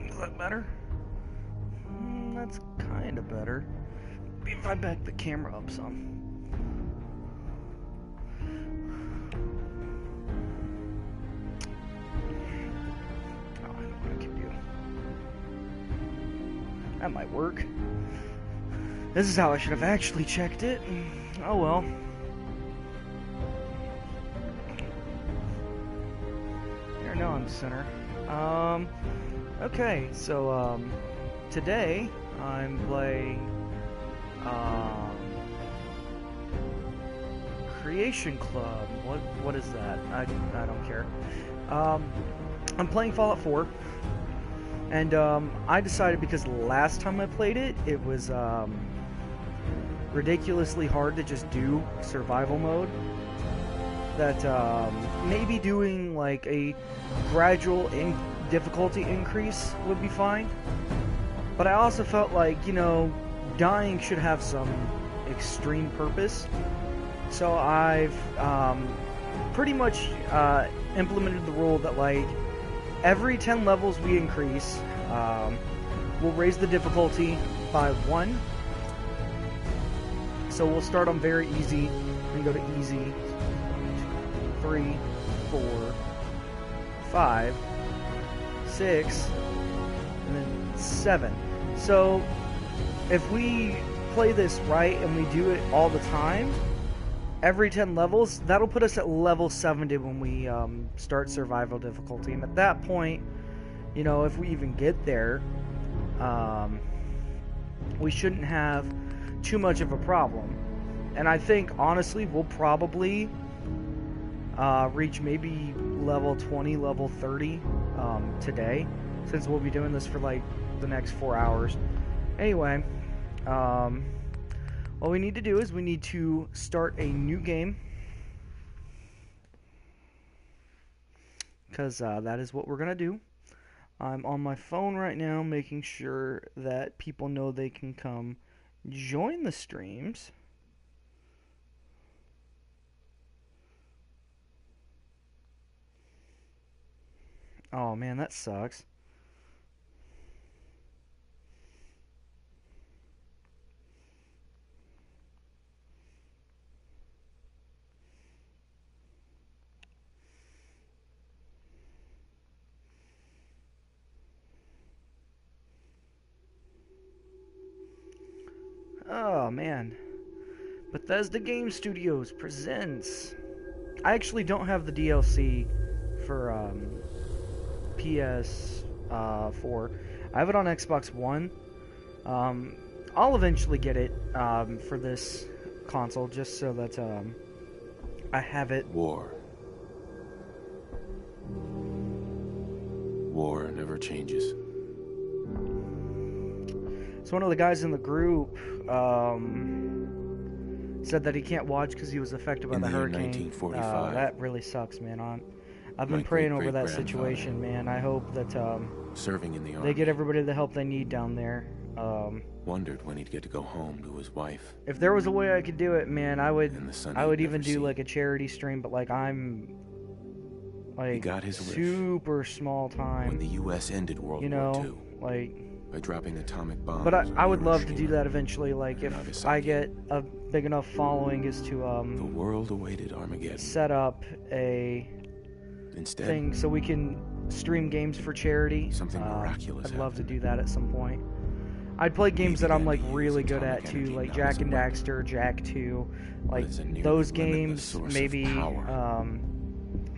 Is that better? That's kind of better. Maybe if I back the camera up some. Oh, I know what I can do. That might work. This is how I should have actually checked it. Oh well. Here, no, I'm center. Okay, so, today I'm playing, Creation Club. What is that? I don't care. I'm playing Fallout 4. And, I decided because last time I played it, it was, ridiculously hard to just do survival mode. That, maybe doing, like, a gradual difficulty increase would be fine. But I also felt like, you know, dying should have some extreme purpose. So I've, pretty much, implemented the rule that, like, every 10 levels we increase, we'll raise the difficulty by 1. So we'll start on very easy and go to easy. 3, 4, 5, 6, and then 7. So if we play this right and we do it all the time, every 10 levels, that'll put us at level 70 when we start survival difficulty. And at that point, you know, if we even get there, we shouldn't have too much of a problem. And I think, honestly, we'll probably reach maybe level 20, level 30 today, since we'll be doing this for like the next 4 hours. Anyway, what we need to do is we need to start a new game, because that is what we're gonna do. I'm on my phone right now making sure that people know they can come join the streams. Oh man, that sucks. Oh man. Bethesda Game Studios presents. I actually don't have the DLC for PS4. I have it on Xbox One. I'll eventually get it for this console, just so that I have it. War. War never changes. So one of the guys in the group said that he can't watch because he was affected by the hurricane. 1945, that really sucks, man. I've been praying over that situation, man. I hope that serving in the army, they get everybody the help they need down there. Wondered when he'd get to go home to his wife. If there was a way I could do it, man, I would even do seen. like a charity stream, but like I'm like He got his super small time. When the U.S. ended World you know, War II, like. by dropping atomic bombs. But on I would love to do Hiroshima that eventually. Like if Nagasaki. I get a big enough following, is to The world awaited Armageddon. set up a Instead, thing so we can stream games for charity. Something miraculous I'd love to happened. do that at some point. I'd play games that I'm like began to really use good at atomic too, energy like not Jak as a and weapon, Daxter, Jak 2, like as a nearly those limitless games. source of Maybe power.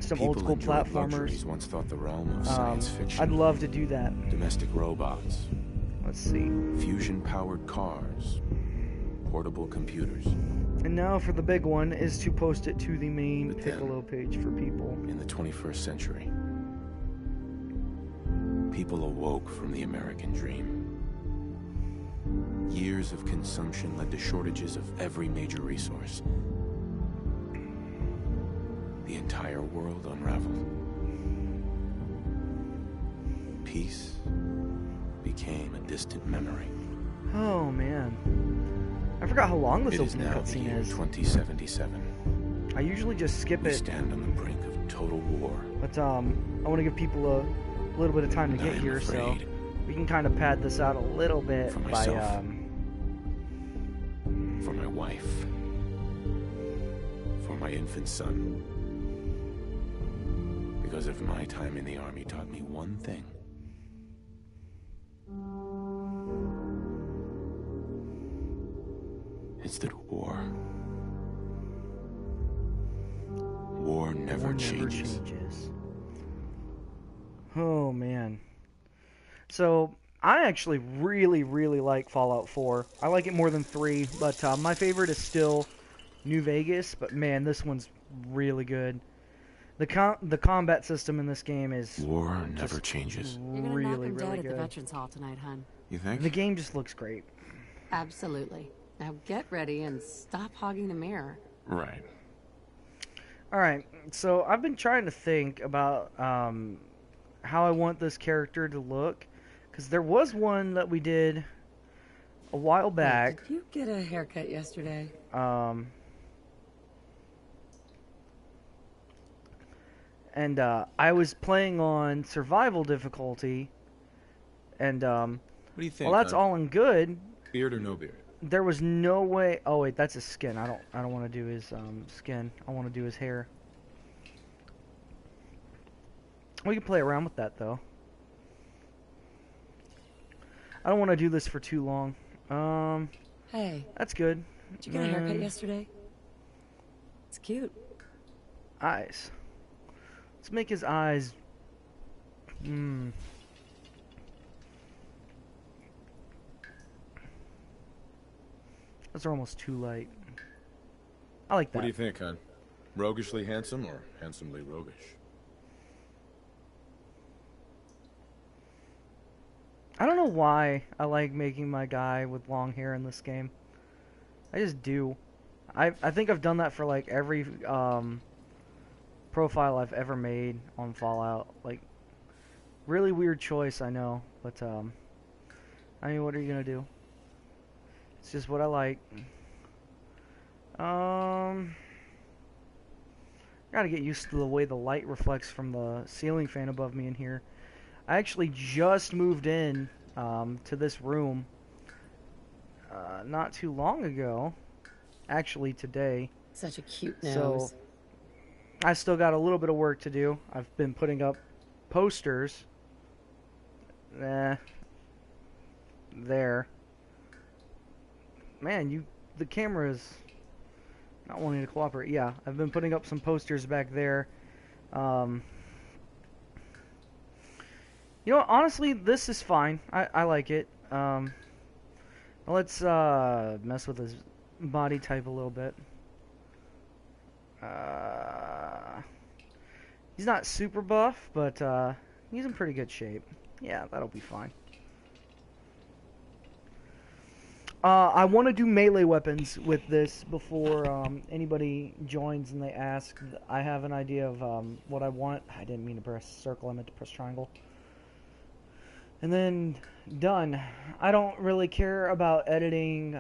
some People old school enjoyed platformers. luxuries once thought the realm of science fiction. I'd love to do that. Domestic robots, Let's see. fusion-powered cars, portable computers. And now for the big one is to post it to the main But then- Piccolo page for people. In the 21st century, people awoke from the American dream. Years of consumption led to shortages of every major resource. The entire world unraveled. Peace became a distant memory. Oh man. I forgot how long this It is opening now the cutscene year is. 2077. I usually just skip We it, stand on the brink of total war. but I want to give people a little bit of time to get I'm here, so afraid. we can kind of pad this out a little bit For by myself. For my wife. For my infant son. Because if my time in the army taught me one thing, it's that war never changes. Oh man. So I actually really like Fallout 4. I like it more than 3, but my favorite is still New Vegas. But man, this one's really good. The combat system in this game is War never changes. You're gonna knock him dead really at the good. Veterans Hall tonight, hun. You think? The game just looks great. Absolutely. Now get ready and stop hogging the mirror. Right. Alright, so I've been trying to think about how I want this character to look. Because there was one that we did a while back. Hey, did you get a haircut yesterday? And I was playing on survival difficulty. And, What do you think? well, that's all and good. Beard or no beard? There was no way. Oh wait, that's his skin. I don't want to do his skin. I want to do his hair. We can play around with that though. I don't want to do this for too long. Hey, That's good. did you get a haircut yesterday? It's cute. Eyes. Let's make his eyes. Those are almost too light. I like that. What do you think, hon? Roguishly handsome or handsomely roguish? I don't know why I like making my guy with long hair in this game. I just do. I think I've done that for like every profile I've ever made on Fallout. Like, really weird choice, I know, but I mean, what are you gonna do? It's just what I like. Gotta get used to the way the light reflects from the ceiling fan above me in here. I actually just moved in to this room not too long ago. Actually, today. Such a cute nose. So, I still got a little bit of work to do. I've been putting up posters. There. Man, the camera is not wanting to cooperate. Yeah, I've been putting up some posters back there. You know what, honestly, this is fine. I like it. Let's mess with his body type a little bit. He's not super buff, but he's in pretty good shape. Yeah, that'll be fine. I want to do melee weapons with this before anybody joins and they ask. I have an idea of what I want. I didn't mean to press circle, I meant to press triangle. And then, done. I don't really care about editing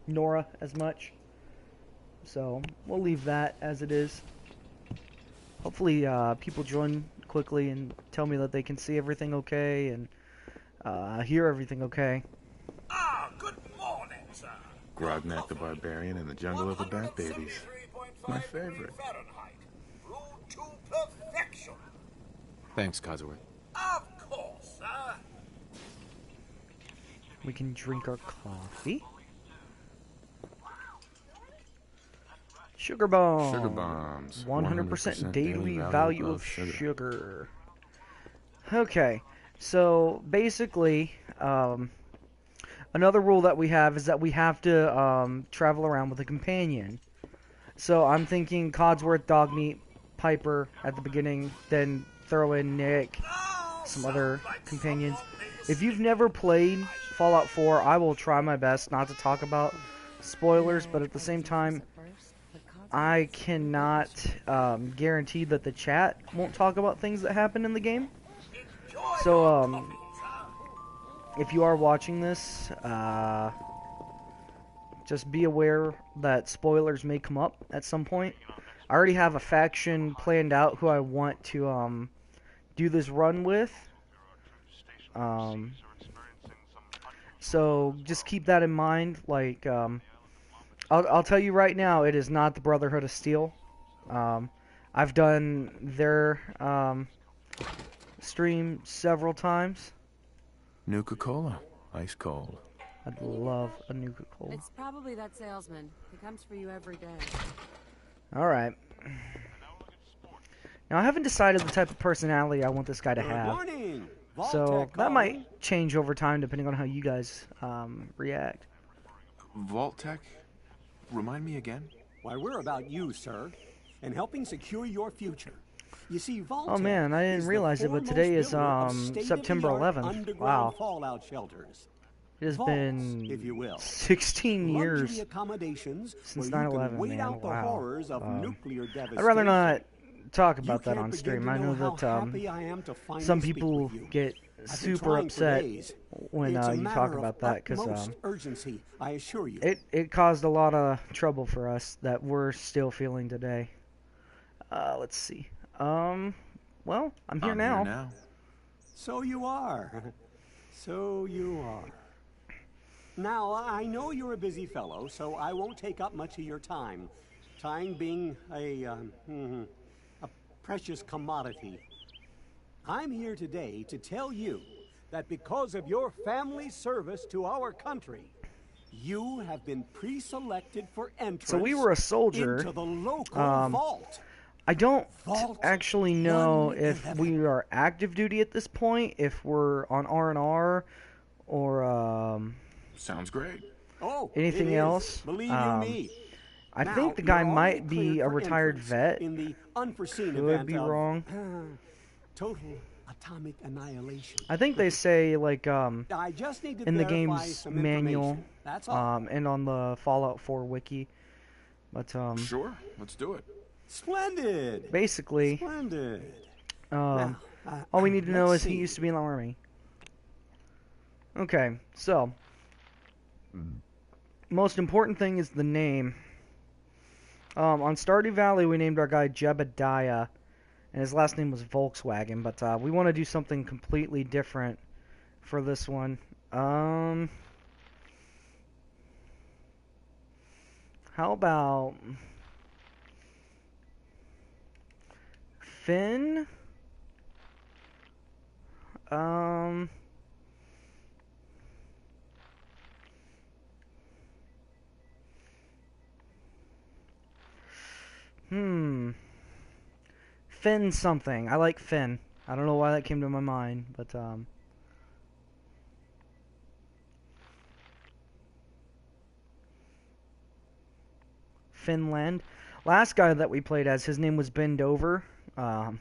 Nora as much. So, we'll leave that as it is. Hopefully, people join quickly and tell me that they can see everything okay and hear everything okay. Good morning, sir. Grognak the Barbarian in the Jungle of the Bat Babies. My favorite. Fahrenheit. Brewed to perfection. Thanks, Codsworth. Of course, sir. We can drink our coffee. Sugar bomb. Sugar bombs. 100% daily value of sugar. Okay, so basically, another rule that we have is that we have to travel around with a companion. So I'm thinking Codsworth, Dogmeat, Piper at the beginning, then throw in Nick, some other companions. If you've never played Fallout 4, I will try my best not to talk about spoilers, but at the same time, I cannot guarantee that the chat won't talk about things that happen in the game. So, if you are watching this, just be aware that spoilers may come up at some point. I already have a faction planned out who I want to do this run with. So just keep that in mind. Like, I'll tell you right now, it is not the Brotherhood of Steel. I've done their stream several times. Nuka-Cola. Ice cold. I'd love a Nuka-Cola. It's probably that salesman. He comes for you every day. Alright. Now, I haven't decided the type of personality I want this guy to have. So, that might change over time depending on how you guys react. Vault Tech? Remind me again? Why, we're about you, sir, and helping secure your future. You see, Vault Oh man, I didn't realize it, but today is September 11th. Wow. Fallout shelters. It has been if you will. 16 years since 9/11, man. Wow. I'd rather not talk about that on stream. I know that some people get super upset when you talk about that because it caused a lot of trouble for us that we're still feeling today. Let's see. Well, I'm here now. So you are. So you are. Now, I know you're a busy fellow, so I won't take up much of your time. Time being a precious commodity. I'm here today to tell you that because of your family's service to our country, you have been pre-selected for entrance. So we were a soldier. Into the local vault. I don't actually know if we are active duty at this point, if we're on R&R, or Sounds great. Oh, anything else. Believe you me. I Now, think the guy you're might be already a cleared for retired entrance vet. in the unforeseen Could event be of, wrong. Total atomic annihilation. I think they say, like, I just need to in the verify game's some manual, information. That's all. and on the Fallout 4 wiki. But, Sure, let's do it. Splendid. basically, Splendid. all Now, we need to know let's is he see. used to be in the army. Okay, so, most important thing is the name. On Stardew Valley, we named our guy Jebediah, and his last name was Volkswagen, but we want to do something completely different for this one. How about Finn? Finn something. I like Finn. I don't know why that came to my mind, but Finland. Last guy that we played as, his name was Bend Over. I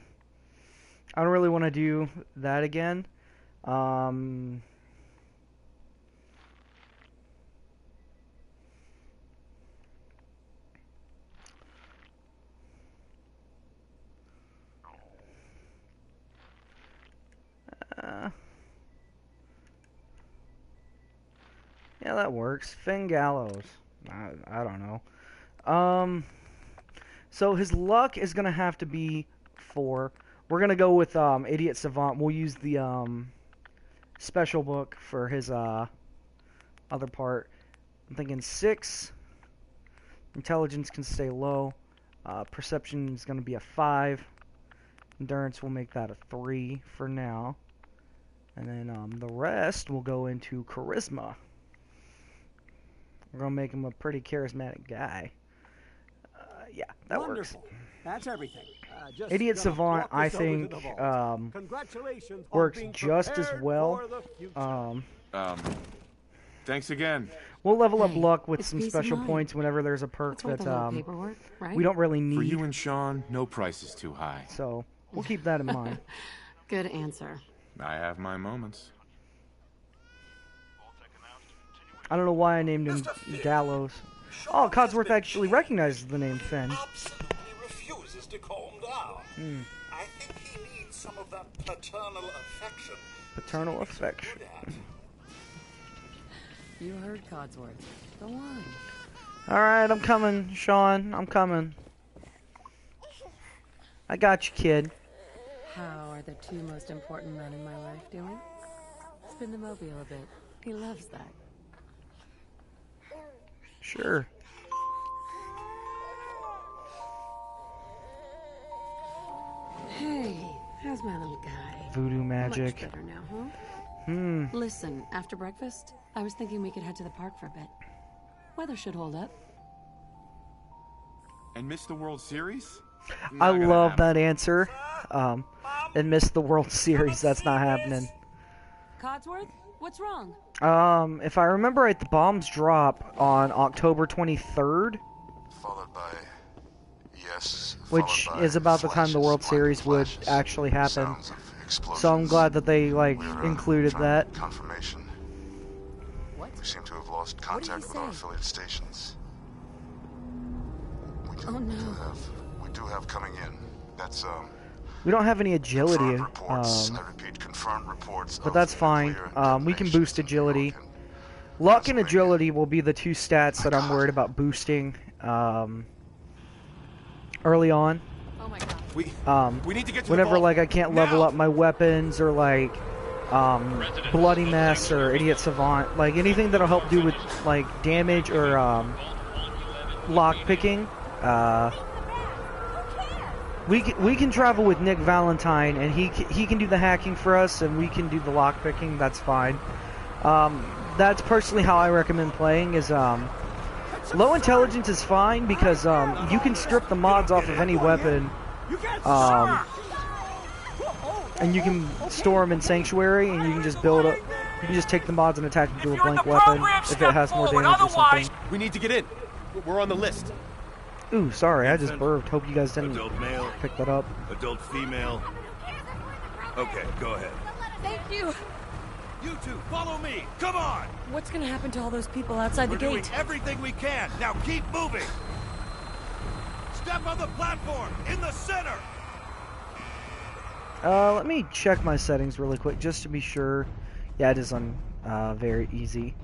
don't really want to do that again. Yeah, that works. Finn Gallows. I don't know. So his luck is gonna have to be 4. We're gonna go with Idiot Savant. We'll use the special book for his other part. I'm thinking 6. Intelligence can stay low. Perception is gonna be a 5. Endurance will make that a 3 for now. And then the rest will go into Charisma. We're going to make him a pretty charismatic guy. Yeah, that Wonderful. works. That's everything. Just Idiot gonna Savant, walk I us over to think, the vault. Congratulations on works being just as prepared well. for the future. Thanks again. We'll level up Hey, luck with it's some peace of special mind. points whenever there's a perk It's worth that a little paperwork, right? we don't really For need. you and Sean, no price is too high. So we'll keep that in mind. Good answer. I have my moments. I don't know why I named him Gallows. Oh, Codsworth actually recognizes the name Finn. Absolutely refuses to calm down. I think he needs some of that paternal affection. Paternal affection. Good at. You heard Codsworth. Go on. Alright, I'm coming, Sean. I'm coming. I got you, kid. How are the two most important men in my life doing? Spin the mobile a bit. He loves that. Sure. Hey, how's my little guy? Voodoo magic. Much better now, huh? Listen, after breakfast, I was thinking we could head to the park for a bit. Weather should hold up. And miss the World Series? I love that answer. And miss the World Series. That's not happening. Codsworth, what's wrong? If I remember right, the bombs drop on October 23rd. Followed by yes. Which is about the time the World Series would actually happen. So I'm glad that they, like, included that. Confirmation. What? We seem to have lost contact with our affiliate stations. Oh no. We do have coming in. That's We don't have any agility, reports. I repeat, confirmed reports. but that's fine. We can boost agility. Luck and agility will be the two stats that I'm worried about boosting early on. Oh my god. We need to get to Whenever the vault. like I can't level Now! up my weapons or like bloody mess or idiot savant, like anything that'll help do with like damage or lock picking. We can travel with Nick Valentine, and he can do the hacking for us, and we can do the lock picking. That's fine. That's personally how I recommend playing. Is low intelligence is fine because you can strip the mods off of any weapon, and you can store them in Sanctuary, and you can just build up. You can just take the mods and attach them to a blank weapon if it has more damage or something. We need to get in. We're on the list. Ooh, sorry, I just burped. Hope you guys didn't Adult male, pick that up. adult female. Okay, go ahead. Thank you. You two, follow me. Come on. What's gonna happen to all those people outside We're the doing gate? everything we can. Now keep moving. Step on the platform in the center. Let me check my settings really quick just to be sure. Yeah, it is on very easy.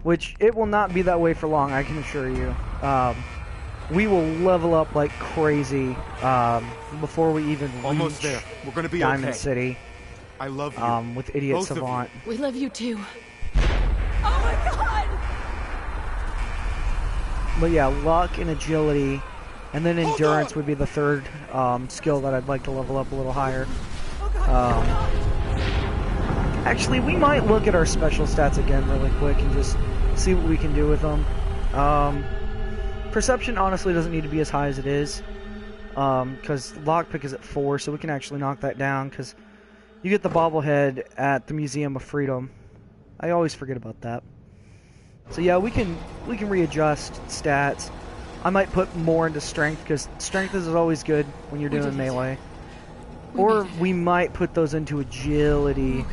Which, it will not be that way for long, I can assure you. We will level up like crazy before we even Almost reach there. We're gonna be Diamond okay. City. I love you. With Idiot Both of you. Savant. We love you too. Oh my god! But yeah, luck and agility, and then endurance would be the third skill that I'd like to level up a little higher. Actually, we might look at our special stats again really quick and just see what we can do with them. Perception honestly doesn't need to be as high as it is, because lockpick is at 4, so we can actually knock that down, because you get the bobblehead at the Museum of Freedom. I always forget about that. So yeah, we can readjust stats. I might put more into strength, because strength is always good when you're doing melee. Or we might put those into agility,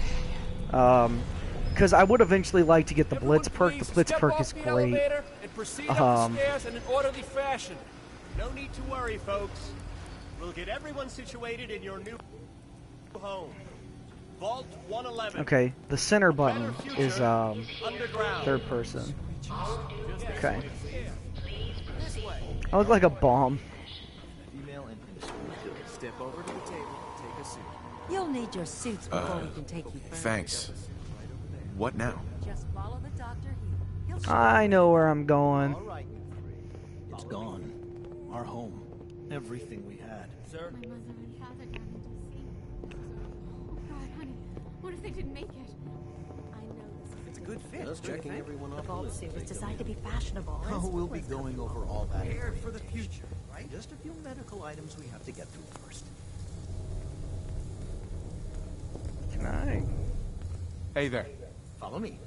because I would eventually like to get the Blitz perk. The Blitz perk is great. Proceed up the stairs in an orderly fashion. No need to worry, folks. We'll get everyone situated in your new home. Vault 111. Okay, the center button is Underground. third person. Okay. This way. I look like a bomb. Female and step over to the table. Take a seat. You'll need your suits before we can take you further. Thanks. What now? Just follow the doctor here. I know where I'm going. All right. It's gone. Our home. Everything we had. Sir? My mother and father died in D.C. Oh God, honey, what if they didn't make it? I know this is It's a good fit. Just checking everyone The off vault suit was designed to be fashionable. Oh, we'll be going over all that. Prepared for the future, right? Just a few medical items we have to get through first. Can I? Hey there. Follow me.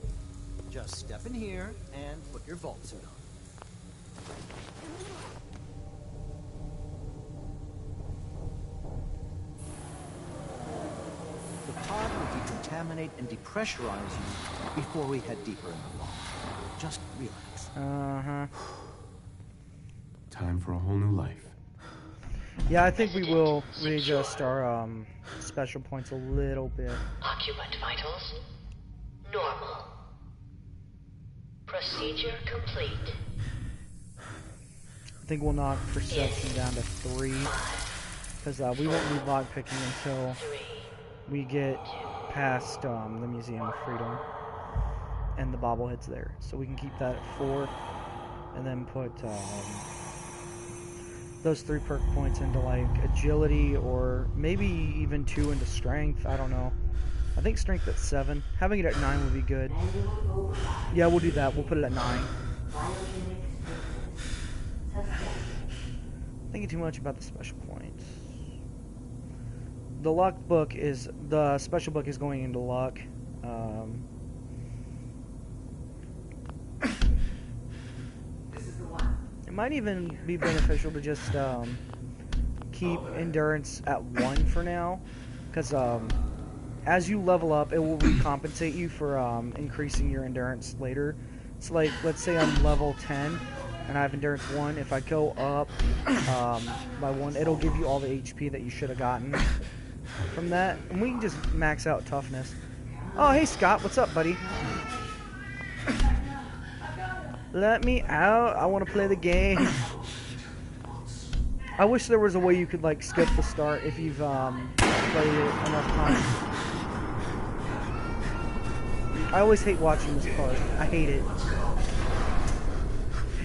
Just step in here and put your vault suit on. The pod will decontaminate and depressurize you before we head deeper in the vault. Just relax. Uh-huh. Time for a whole new life. Yeah, I think we will readjust our special points a little bit. Occupant vitals normal. Procedure complete. I think we'll knock perception down to 3. because we won't be lockpicking until we get past the Museum of Freedom and the bobbleheads there. So we can keep that at 4, and then put those 3 perk points into like agility, or maybe even 2 into strength. I don't know. I think strength at 7. Having it at 9 would be good. Yeah, we'll do that. We'll put it at 9. Thinking too much about the special points. The luck book is, the special book is going into luck. It might even be beneficial to just keep endurance at 1 for now, because as you level up, it will recompensate you for increasing your endurance later. So like, let's say I'm level 10 and I have endurance 1. If I go up by 1, it'll give you all the HP that you should have gotten from that, and we can just max out toughness. Oh, hey Scott, what's up, buddy? Let me out. I want to play the game. I wish there was a way you could like skip the start if you've played it enough times. I always hate watching this part. I hate it.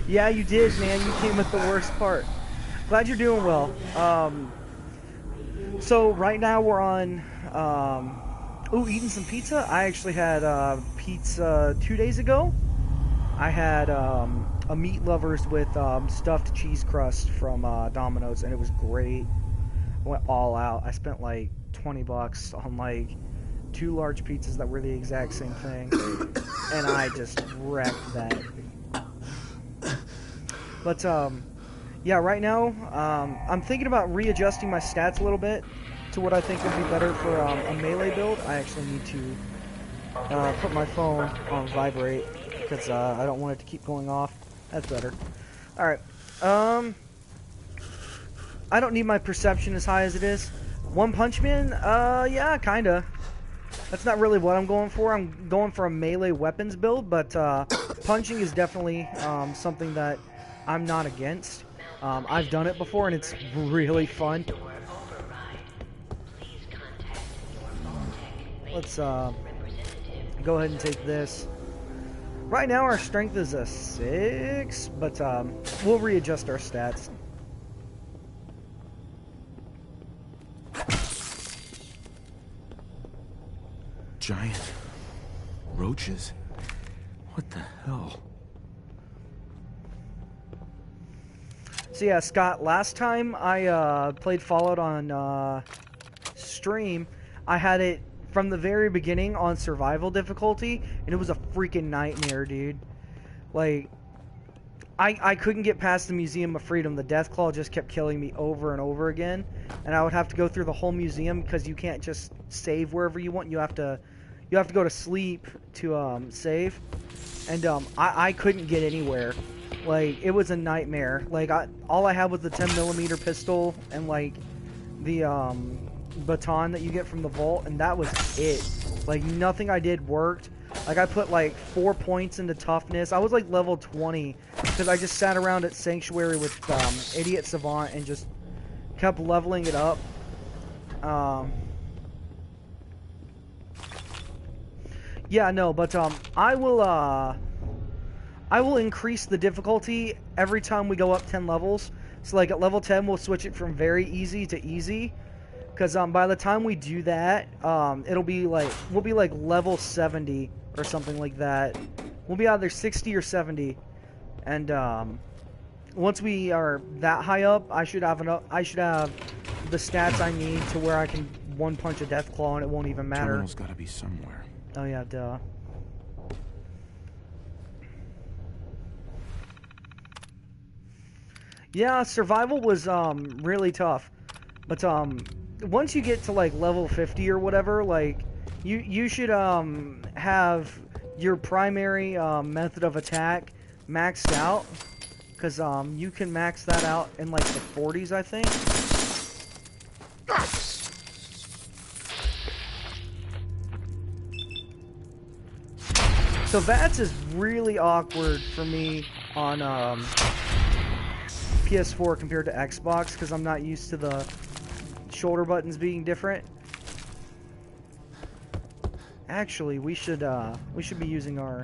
Yeah, you did, man. You came at the worst part. Glad you're doing well. So right now we're on eating some pizza. I actually had pizza 2 days ago. I had a meat lovers with stuffed cheese crust from Domino's, and it was great. I went all out. I spent like $20 on like 2 large pizzas that were the exact same thing, and I just wrecked that. But yeah, right now I'm thinking about readjusting my stats a little bit to what I think would be better for a melee build. I actually need to put my phone on vibrate, because I don't want it to keep going off. That's better. Alright. I don't need my perception as high as it is. One Punch Man? Yeah, kinda. That's not really what I'm going for. I'm going for a melee weapons build, but punching is definitely something that I'm not against. I've done it before, and it's really fun. Let's go ahead and take this. Right now our strength is a 6, but we'll readjust our stats. Giant roaches? What the hell? So yeah, Scott, last time I played Fallout on stream, I had it from the very beginning on survival difficulty, and it was a freaking nightmare, dude. Like, I couldn't get past the Museum of Freedom. The Deathclaw just kept killing me over and over again, and I would have to go through the whole museum, because you can't just save wherever you want. You have to go to sleep to save, and I couldn't get anywhere. Like, it was a nightmare. Like, all I had was the 10mm pistol and like the baton that you get from the vault, and that was it. Like, nothing I did worked. Like, I put like 4 points into toughness. I was like level 20 because I just sat around at Sanctuary with Idiot Savant and just kept leveling it up. Yeah, no, but I will increase the difficulty every time we go up 10 levels. So like at level 10 we'll switch it from very easy to easy. Because by the time we do that, it'll be like, we'll be like level 70 or something like that. We'll be either 60 or 70. And once we are that high up, I should have the stats I need to where I can one punch a Deathclaw and it won't even matter. Terminal's gotta be somewhere. Oh yeah, duh. Yeah, survival was really tough. But once you get to like level 50 or whatever, like you should have your primary method of attack maxed out, because you can max that out in like the 40s, I think. So VATS is really awkward for me on PS4 compared to Xbox, because I'm not used to the shoulder buttons being different. Actually, we should be using our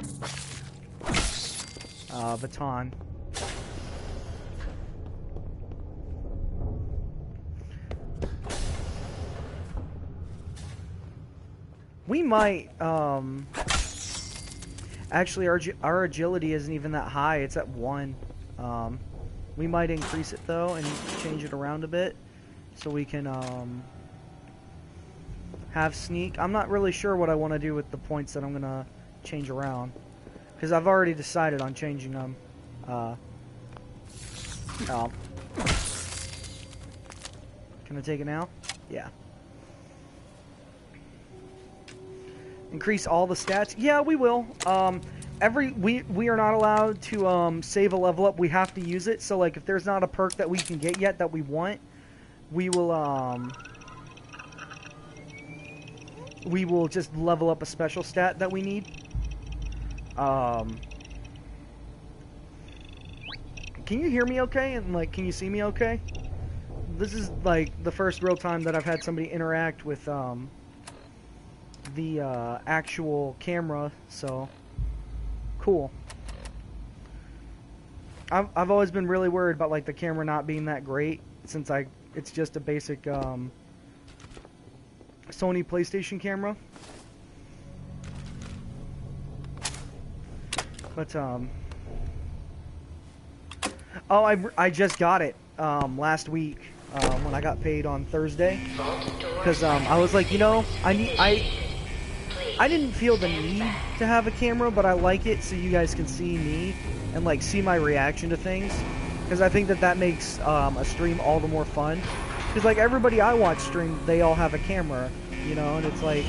baton. We might actually our agility isn't even that high. It's at 1. We might increase it though and change it around a bit so we can have sneak. I'm not really sure what I want to do with the points that I'm gonna change around because I've already decided on changing them. Can I take it now? Yeah. Increase all the stats? Yeah, we will. We are not allowed to save a level up. We have to use it. So like if there's not a perk that we can get yet that we want, we will just level up a special stat that we need. Can you hear me okay? And like can you see me okay? This is like the first real time that I've had somebody interact with the actual camera, so cool. I've always been really worried about like the camera not being that great since it's just a basic Sony PlayStation camera. But oh, I just got it last week when I got paid on Thursday because I was like, you know, I didn't feel the need to have a camera, but I like it so you guys can see me and like see my reaction to things, because I think that makes a stream all the more fun. Because like everybody I watch stream, they all have a camera, you know, and it's like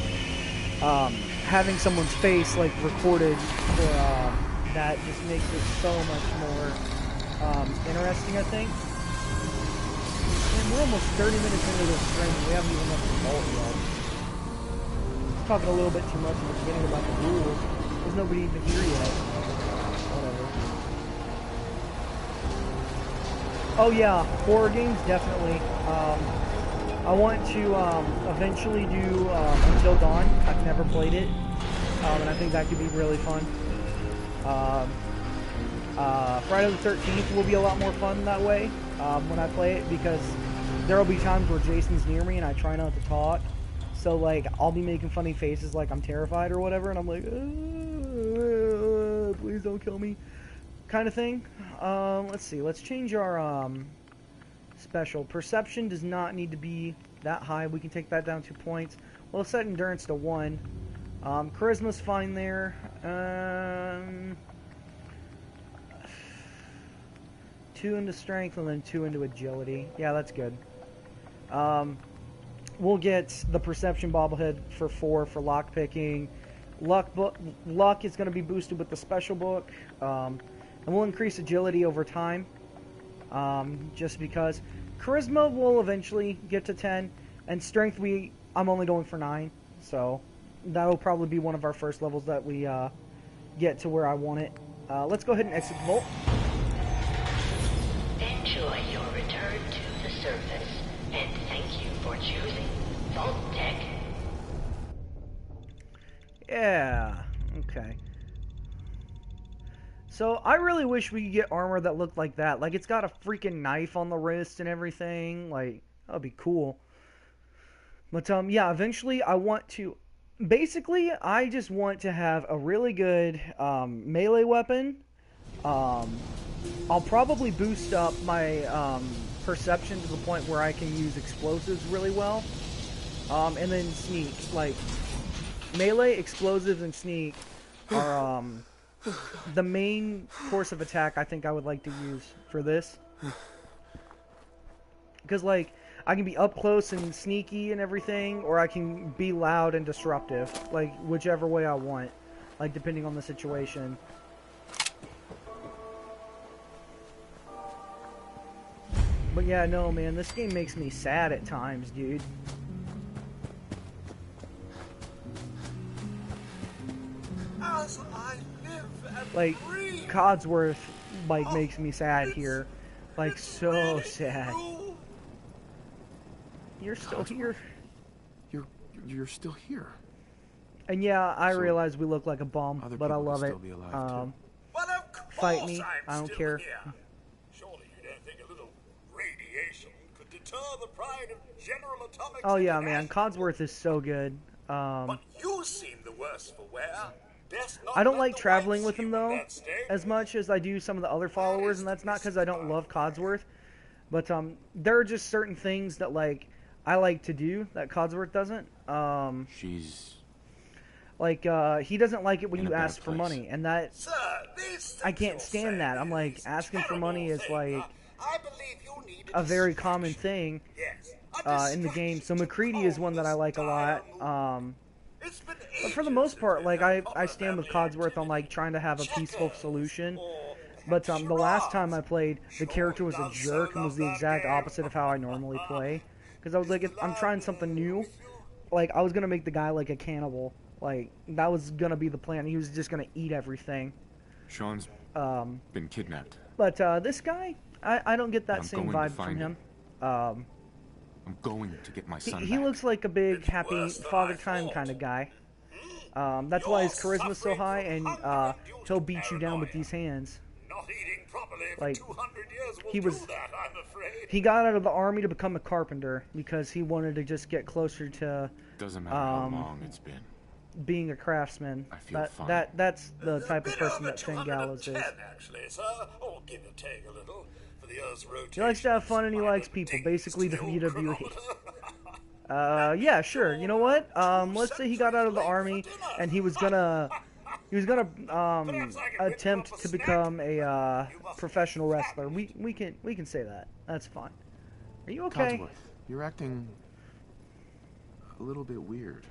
having someone's face like recorded for that just makes it so much more interesting, I think. And we're almost 30 minutes into this stream and we haven't even left the vault yet. Talking a little bit too much in the beginning about the rules. There's nobody even here yet. Whatever. Oh yeah, horror games, definitely. I want to eventually do Until Dawn. I've never played it, and I think that could be really fun. Friday the 13th will be a lot more fun that way when I play it, because there will be times where Jason's near me and I try not to talk. So, like, I'll be making funny faces like I'm terrified or whatever, and I'm like, please don't kill me, kind of thing. Let's see, let's change our special. Perception does not need to be that high. We can take that down 2 points. We'll set endurance to 1. Charisma's fine there. 2 into strength and then 2 into agility. Yeah, that's good. We'll get the perception bobblehead for 4 for lockpicking. Luck is going to be boosted with the special book. And we'll increase agility over time. Just because. Charisma will eventually get to 10. And strength, I'm only going for 9. So that'll probably be one of our first levels that we get to where I want it. Let's go ahead and exit the vault. Enjoy your return to the surface. And thank you for choosing Vault Tech. Yeah, okay. So, I really wish we could get armor that looked like that. Like, it's got a freaking knife on the wrist and everything. Like, that would be cool. But, yeah, eventually I want to... Basically, I just want to have a really good melee weapon. I'll probably boost up my perception to the point where I can use explosives really well. And then sneak. Like, melee, explosives, and sneak are the main course of attack I think I would like to use for this. Because, like, I can be up close and sneaky and everything, or I can be loud and disruptive. Like, whichever way I want. Like, depending on the situation. But yeah, no, man, this game makes me sad at times, dude. Like, Codsworth, like, makes me sad here. Like, so sad. you're still here. You're still here. And yeah, I realize we look like a bum, but I love it. Well, of course Fight me, I'm I don't still care. Here. Surely you don't think a little radiation could deter the pride of General Atomics? Oh yeah, man, Codsworth is so good. But you seem the worse for wear. I don't like traveling with him though, as much as I do some of the other followers, and that's not because I don't love Codsworth, but there are just certain things that like I like to do that Codsworth doesn't. She's like he doesn't like it when you ask for money, and that I can't stand that. I'm like, asking for money is like a very common thing in the game. So McCready is one that I like a lot. But for the most part, like I stand with Codsworth on like trying to have a peaceful solution. But the last time I played, the character was a jerk and was the exact opposite of how I normally play. Because I was like, I'm trying something new. Like I was gonna make the guy like a cannibal. Like that was gonna be the plan. He was just gonna eat everything. Sean's been kidnapped. But this guy, I don't get that same vibe from him. I'm going to get my son He back. looks like a big, happy, father time kind of guy. That's why his charisma's so high, and he'll beat you down with these hands. Like, he got out of the army to become a carpenter because he wanted to just get closer to Doesn't matter how long it's been. being a craftsman. I feel fine. That's the type of person that Finn Gallows is. Actually, sir. Oh, give or take a little for the Earth's rotation. He likes to have fun and he likes people. Basically, WWE. Yeah, sure. You know what? Let's say he got out of the army and he was gonna attempt to become a professional wrestler. We can say that. That's fine. Are you okay? Codsworth, you're acting a little bit weird.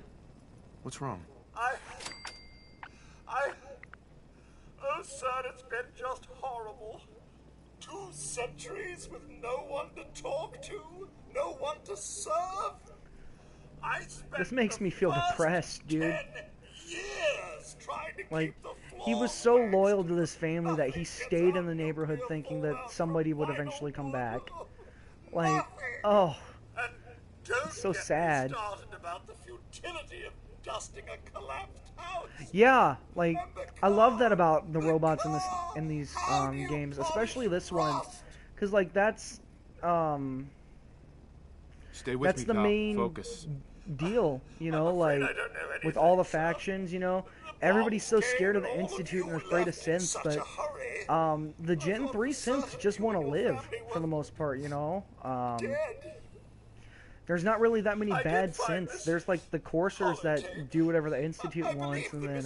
What's wrong? Oh, sir, it's been just horrible. 2 centuries with no one to talk to, no one to serve. This makes me feel depressed, dude. Years trying to Like, he was so loyal to this family that he stayed in the neighborhood thinking that somebody would eventually come back. Like, oh, it's so sad. About the futility of dusting a collapsed house. Yeah, like I love that about the robots in these games, especially this one, because like that's Stay with that's me, the pal. main Focus. deal, you know, like with all the factions, you know, everybody's so scared of the Institute and afraid of synths, but the Gen 3 synths just want to live for the most part, you know. There's not really that many bad synths. There's like the coursers that do whatever the Institute wants, and then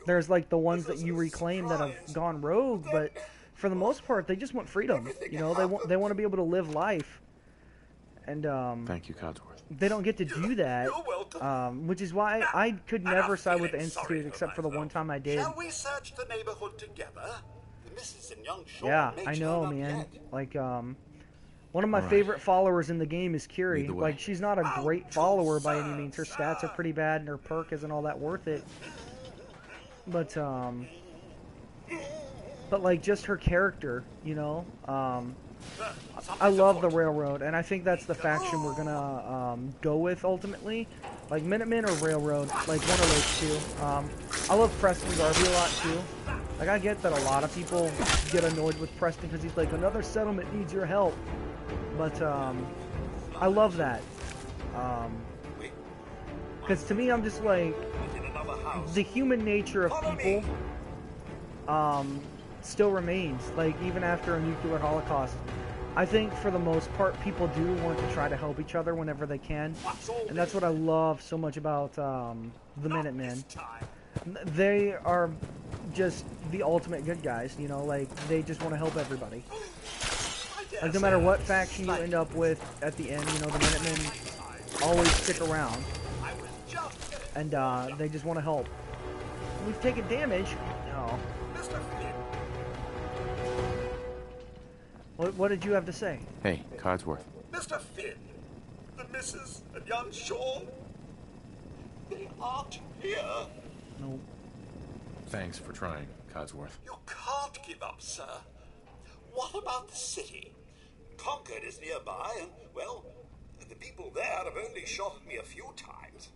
there's like the ones that you reclaim that have gone rogue. But for the most part, they just want freedom. You know, they want to be able to live life, and Thank you, Codsworth. they don't get to do that. Which is why I could never side with the Institute, except for the one time I did. Shall we search the neighborhood together? The missus and young Sean Yeah, may I turn know, up man. dead. Like one of my favorite followers in the game is Curie. Like, she's not a great follower by any means. Her stats are pretty bad, and her perk isn't all that worth it. But like, just her character, you know? I love the Railroad, and I think that's the faction we're gonna go with, ultimately. Like, Minutemen or Railroad, like, one of those two. I love Preston Garvey a lot, too. Like, I get that a lot of people get annoyed with Preston because he's like, another settlement needs your help. But, I love that. Because to me, I'm just like, the human nature of people, still remains. Like, even after a nuclear holocaust. I think, for the most part, people do want to try to help each other whenever they can. And that's what I love so much about, the Minutemen. They are just the ultimate good guys, you know? Like, they just want to help everybody. Like, no matter what faction you end up with at the end, you know, the Minutemen always stick around. And, they just want to help. We've taken damage. No. What did you have to say? Hey, Codsworth. Mr. Finn, the missus and young Sean, they aren't here. No. Thanks for trying, Codsworth. You can't give up, sir. What about the city? Concord is nearby, and, well, The people there have only shot at me a few times.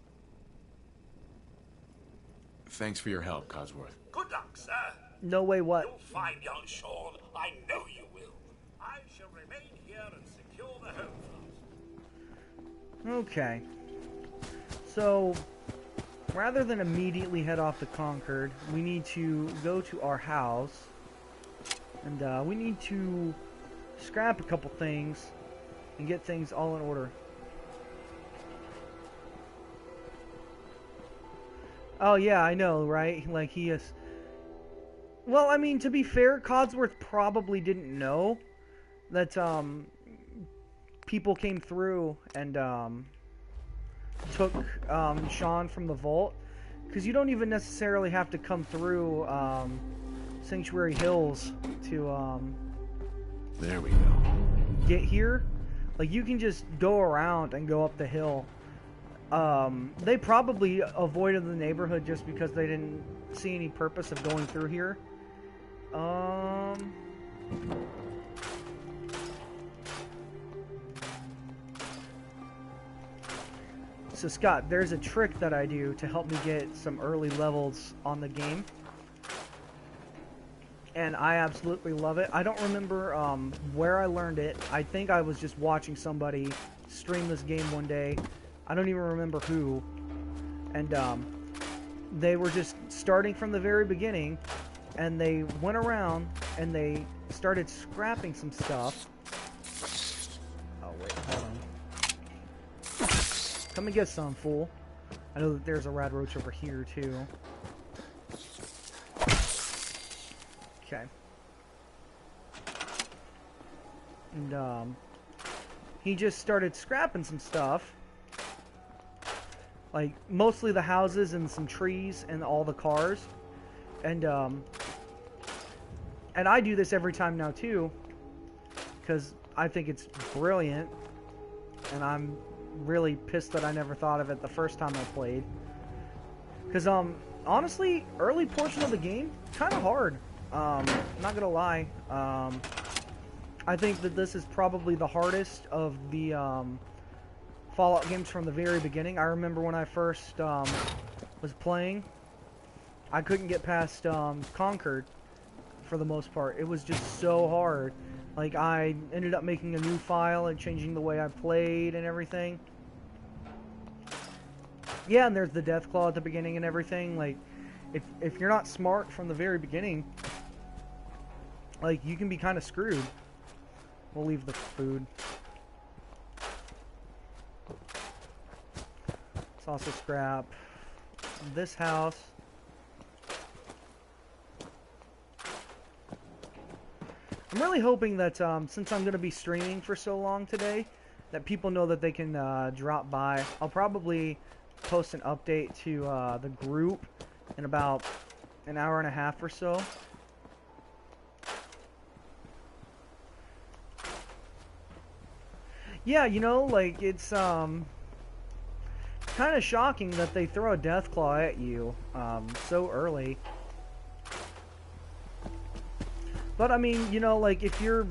Thanks for your help, Codsworth. Good luck, sir. No way, what? You'll find young Sean. I know you will. I shall remain here and secure the home front. Okay. So, rather than immediately head off to Concord, we need to go to our house. And we need to scrap a couple things and get things all in order. Oh yeah, I know, right? Like he is... Well, I mean, to be fair, Codsworth probably didn't know that people came through and took Sean from the vault. Because you don't even necessarily have to come through Sanctuary Hills to there we go. Get here. Like, you can just go around and go up the hill. They probably avoided the neighborhood just because they didn't see any purpose of going through here. So Scott, there's a trick that I do to help me get some early levels on the game. And I absolutely love it. I don't remember where I learned it. I think I was just watching somebody stream this game one day. I don't even remember who. And they were just starting from the very beginning. And they went around and they started scrapping some stuff. Oh, wait, hold on. Come and get some, fool. I know that there's a rad roach over here, too. Okay. And, he just started scrapping some stuff. Like, mostly the houses and some trees and all the cars. And I do this every time now, too. Because I think it's brilliant. And I'm really pissed that I never thought of it the first time I played. Because, honestly, early portion of the game, kind of hard. Not gonna lie. I think that this is probably the hardest of the Fallout games from the very beginning. I remember when I first was playing, I couldn't get past Concord for the most part. It was just so hard. Like, I ended up making a new file and changing the way I played and everything. Yeah, and there's the Deathclaw at the beginning and everything. Like, if you're not smart from the very beginning, like, you can be kind of screwed. We'll leave the food. Let's also scrap this house. I'm really hoping that since I'm going to be streaming for so long today, that people know that they can drop by. I'll probably post an update to the group in about an hour and a half or so. Yeah, you know, like, it's kind of shocking that they throw a Deathclaw at you so early. But, I mean, you know, like, if you're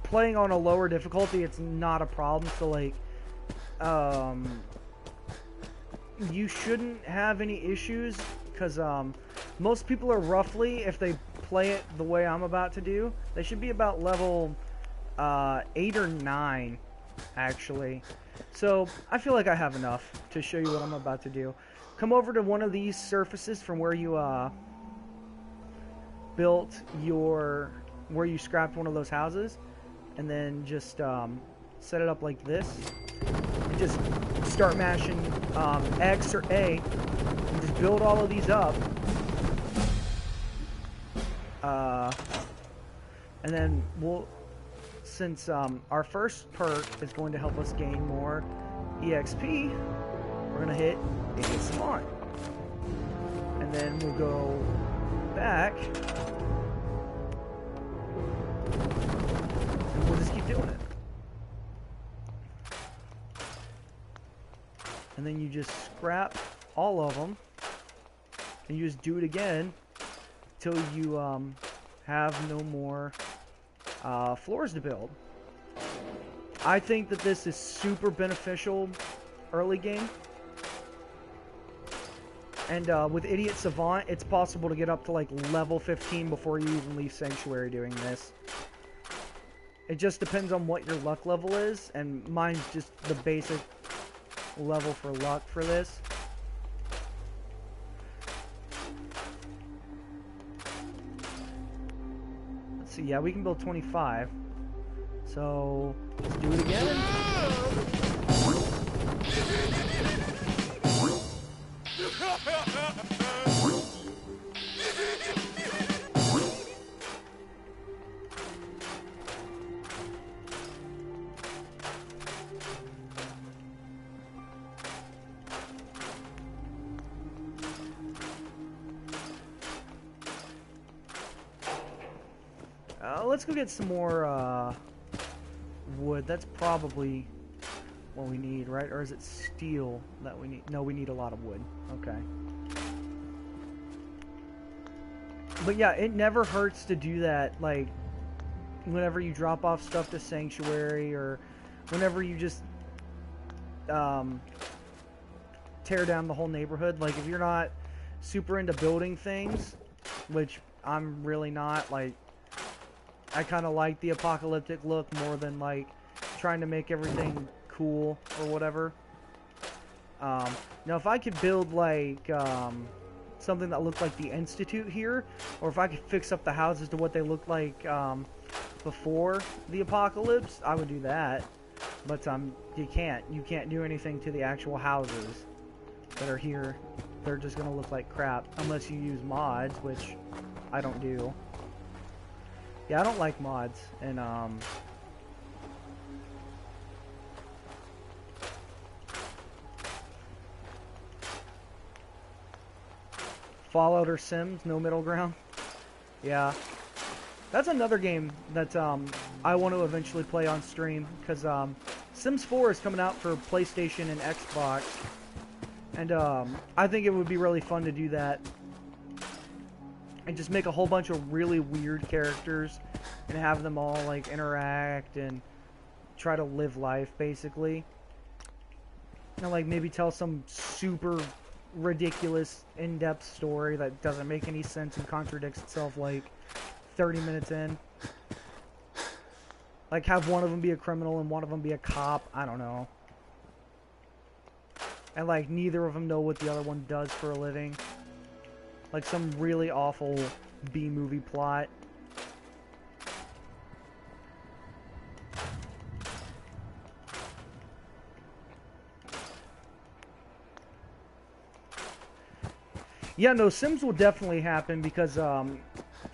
playing on a lower difficulty, it's not a problem. So, like, you shouldn't have any issues, because most people are roughly, if they play it the way I'm about to do, they should be about level 8 or 9, actually. So, I feel like I have enough to show you what I'm about to do. Come over to one of these surfaces from where you built your, where you scrapped one of those houses, and then just set it up like this, and just start mashing X or A, and just build all of these up, and then we'll, since our first perk is going to help us gain more EXP, we're gonna hit ASMR, and then we'll go back, and we'll just keep doing it. And then you just scrap all of them, and you just do it again till you have no more floors to build. I think that this is super beneficial early game. And with Idiot Savant, it's possible to get up to like level 15 before you even leave Sanctuary doing this. It just depends on what your luck level is, and mine's just the basic level for luck for this. Let's see, yeah, we can build 25. So, let's do it again. Let's go get some more wood. That's probably what we need, right? Or is it steel that we need? No, we need a lot of wood. Okay. But yeah, it never hurts to do that, like, whenever you drop off stuff to Sanctuary, or whenever you just tear down the whole neighborhood. Like, if you're not super into building things, which I'm really not, like, I kind of like the apocalyptic look more than, like, trying to make everything cool or whatever. Now, if I could build, like, something that looked like the Institute here, or if I could fix up the houses to what they looked like before the apocalypse, I would do that. But you can't do anything to the actual houses that are here. They're just gonna look like crap unless you use mods, which I don't do. Yeah, I don't like mods, and Fallout or Sims, no middle ground. Yeah, that's another game that I want to eventually play on stream, because Sims 4 is coming out for PlayStation and Xbox, and I think it would be really fun to do that. And just make a whole bunch of really weird characters and have them all, like, interact and try to live life, basically. And, like, maybe tell some super ridiculous, in-depth story that doesn't make any sense and contradicts itself, like, 30 minutes in. Like, have one of them be a criminal and one of them be a cop. I don't know. And, like, neither of them know what the other one does for a living. Like some really awful B-movie plot. Yeah, no, Sims will definitely happen because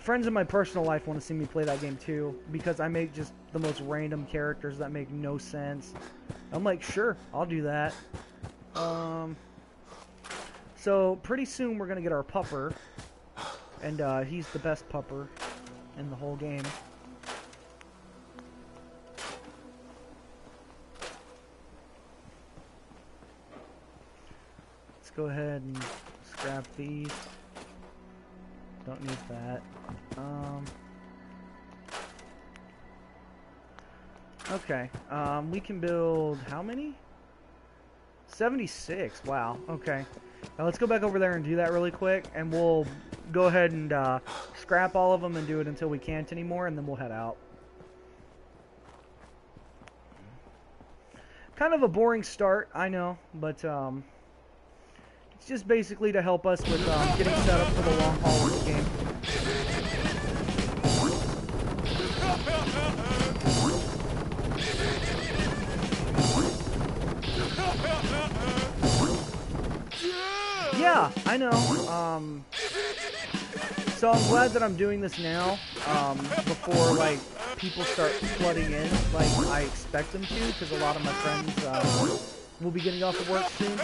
friends in my personal life want to see me play that game too, because I make just the most random characters that make no sense. I'm like, sure, I'll do that. So, pretty soon we're going to get our pupper, and he's the best pupper in the whole game. Let's go ahead and scrap these. Don't need that. Okay, we can build how many? 76, wow, okay. Now let's go back over there and do that really quick, and we'll go ahead and scrap all of them and do it until we can't anymore, and then we'll head out. Kind of a boring start, I know, but it's just basically to help us with getting set up for the long haul of the game. Yeah, I know. So I'm glad that I'm doing this now, before, like, people start flooding in, like I expect them to, because a lot of my friends will be getting off of work soon.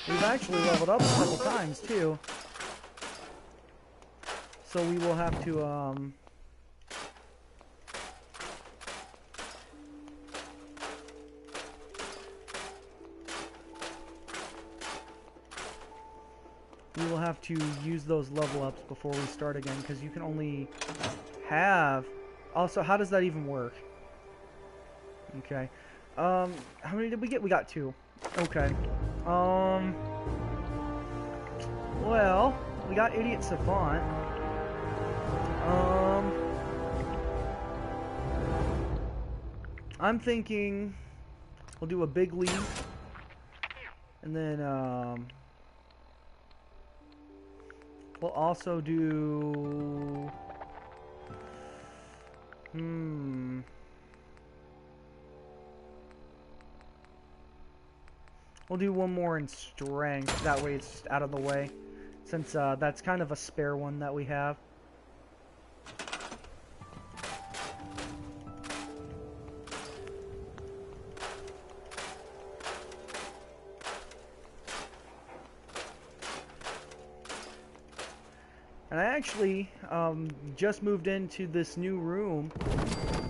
We've actually leveled up a couple times, too. So we will have to, we will have to use those level ups before we start again, because you can only have... Also, how does that even work? Okay. How many did we get? We got 2. Okay. Well, we got Idiot Savant. I'm thinking we'll do a big leap, and then we'll also do we'll do one more in strength. That way it's out of the way, since that's kind of a spare one that we have. And I actually just moved into this new room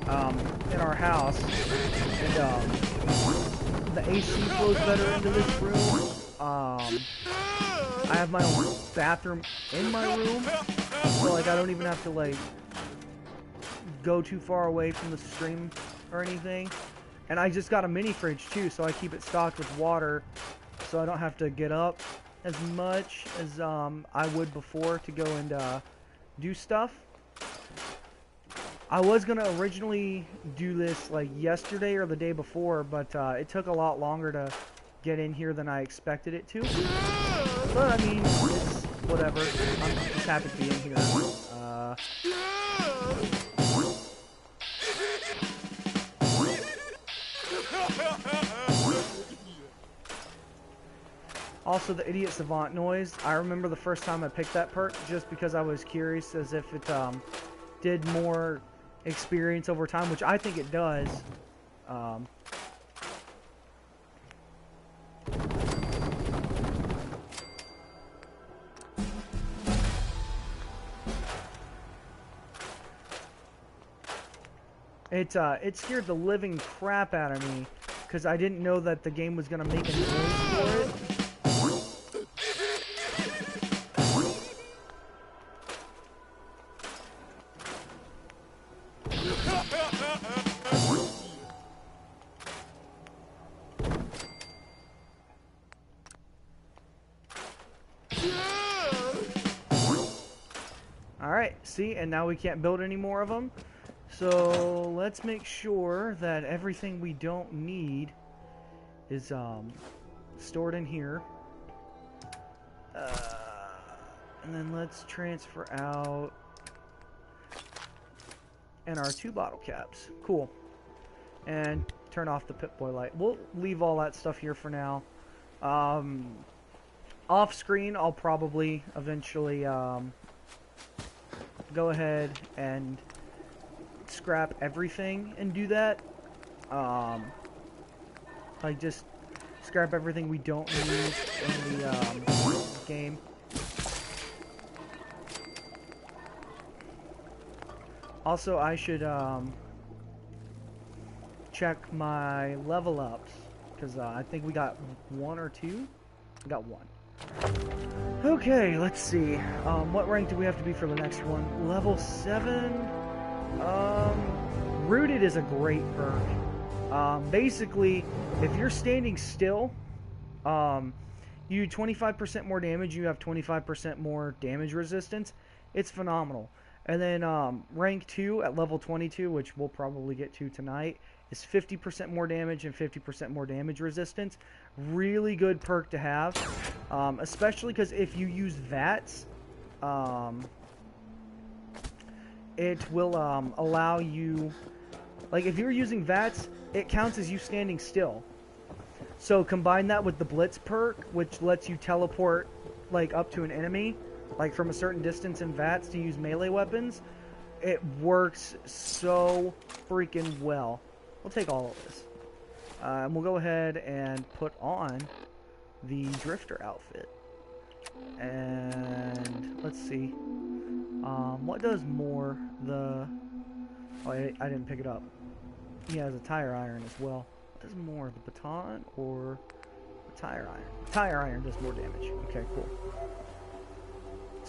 in our house, and the AC flows better into this room. I have my own bathroom in my room, so like I don't even have to like go too far away from the stream or anything. And I just got a mini fridge too, so I keep it stocked with water, so I don't have to get up as much as I would before to go and do stuff. I was gonna originally do this like yesterday or the day before, but it took a lot longer to get in here than I expected it to. But I mean, it's whatever. I'm just happy to be in here. Also, the Idiot Savant noise. I remember the first time I picked that perk just because I was curious as if it did more experience over time, which I think it does. It scared the living crap out of me because I didn't know that the game was gonna make a noise for it. Alright, see, and now we can't build any more of them. So let's make sure that everything we don't need is stored in here. And then let's transfer out and our 2 bottle caps. Cool. And turn off the Pip-Boy light. We'll leave all that stuff here for now. Off screen, I'll probably eventually go ahead and scrap everything and do that. Like just scrap everything we don't need in the game. Also, I should check my level ups, because I think we got 1 or 2. We got 1. Okay, let's see. What rank do we have to be for the next one? Level 7. Rooted is a great perk. Basically, if you're standing still, you do 25% more damage. You have 25% more damage resistance. It's phenomenal. And then rank 2 at level 22, which we'll probably get to tonight, is 50% more damage and 50% more damage resistance. Really good perk to have, especially because if you use VATS, it will allow you, like if you're using VATS, it counts as you standing still. So combine that with the Blitz perk, which lets you teleport like up to an enemy, like from a certain distance in VATS to use melee weapons. It works so freaking well. We'll take all of this. And we'll go ahead and put on the Drifter outfit. And let's see. What does more the... Oh, I didn't pick it up. He has a tire iron as well. What does more, the baton or the tire iron? The tire iron does more damage. Okay, cool.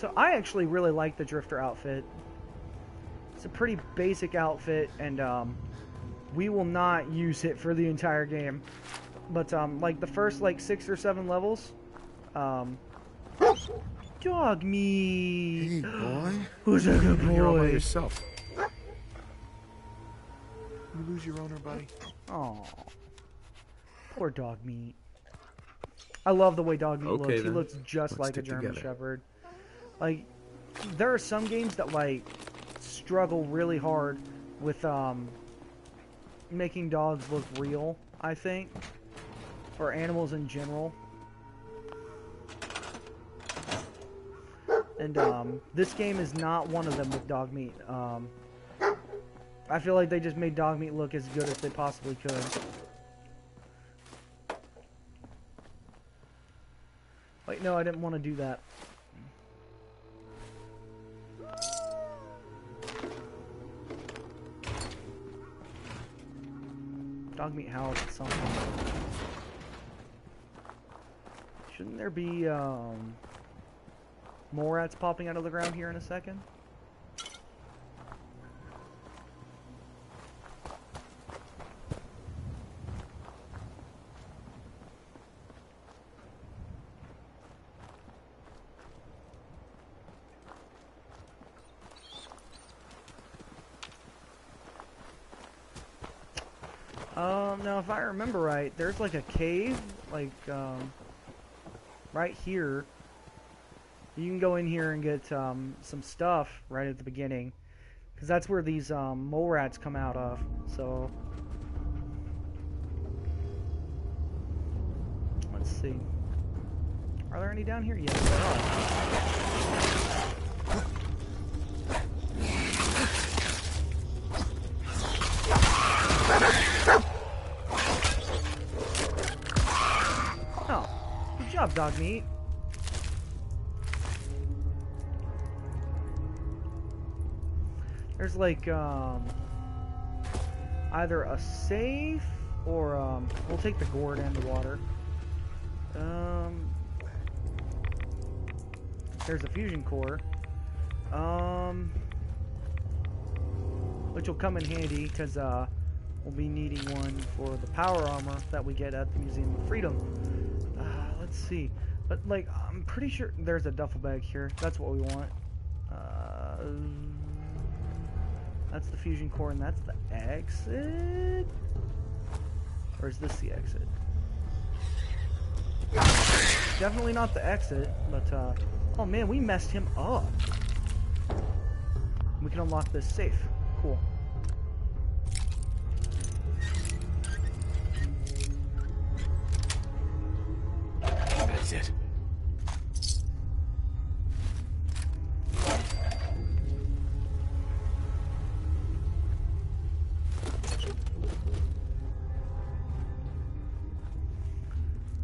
So I actually really like the Drifter outfit. It's a pretty basic outfit, and we will not use it for the entire game. But like the first like 6 or 7 levels, dog meat. Hey, boy. Who's a good boy? You're all by yourself. You lose your owner, buddy? Oh, poor dog meat. I love the way dog meat looks. He looks just like a German Shepherd. Like, there are some games that like struggle really hard with making dogs look real, I think, or animals in general. And this game is not one of them with dog meat. I feel like they just made dog meat look as good as they possibly could. Wait, no, I didn't want to do that. Dog meat howls at some point. Shouldn't there be more rats popping out of the ground here in a second? Now if I remember right, there's like a cave, like, right here. You can go in here and get, some stuff right at the beginning. Because that's where these, mole rats come out of, so... Let's see. Are there any down here? Yes, there are. Good job, dog meat. There's like either a safe or we'll take the gourd and the water. There's a fusion core. Which will come in handy because we'll be needing one for the power armor that we get at the Museum of Freedom. Let's see. But, like, I'm pretty sure there's a duffel bag here. That's what we want. That's the fusion core, and that's the exit? Or is this the exit? Definitely not the exit, but, oh man, we messed him up. We can unlock this safe. Cool. That's it.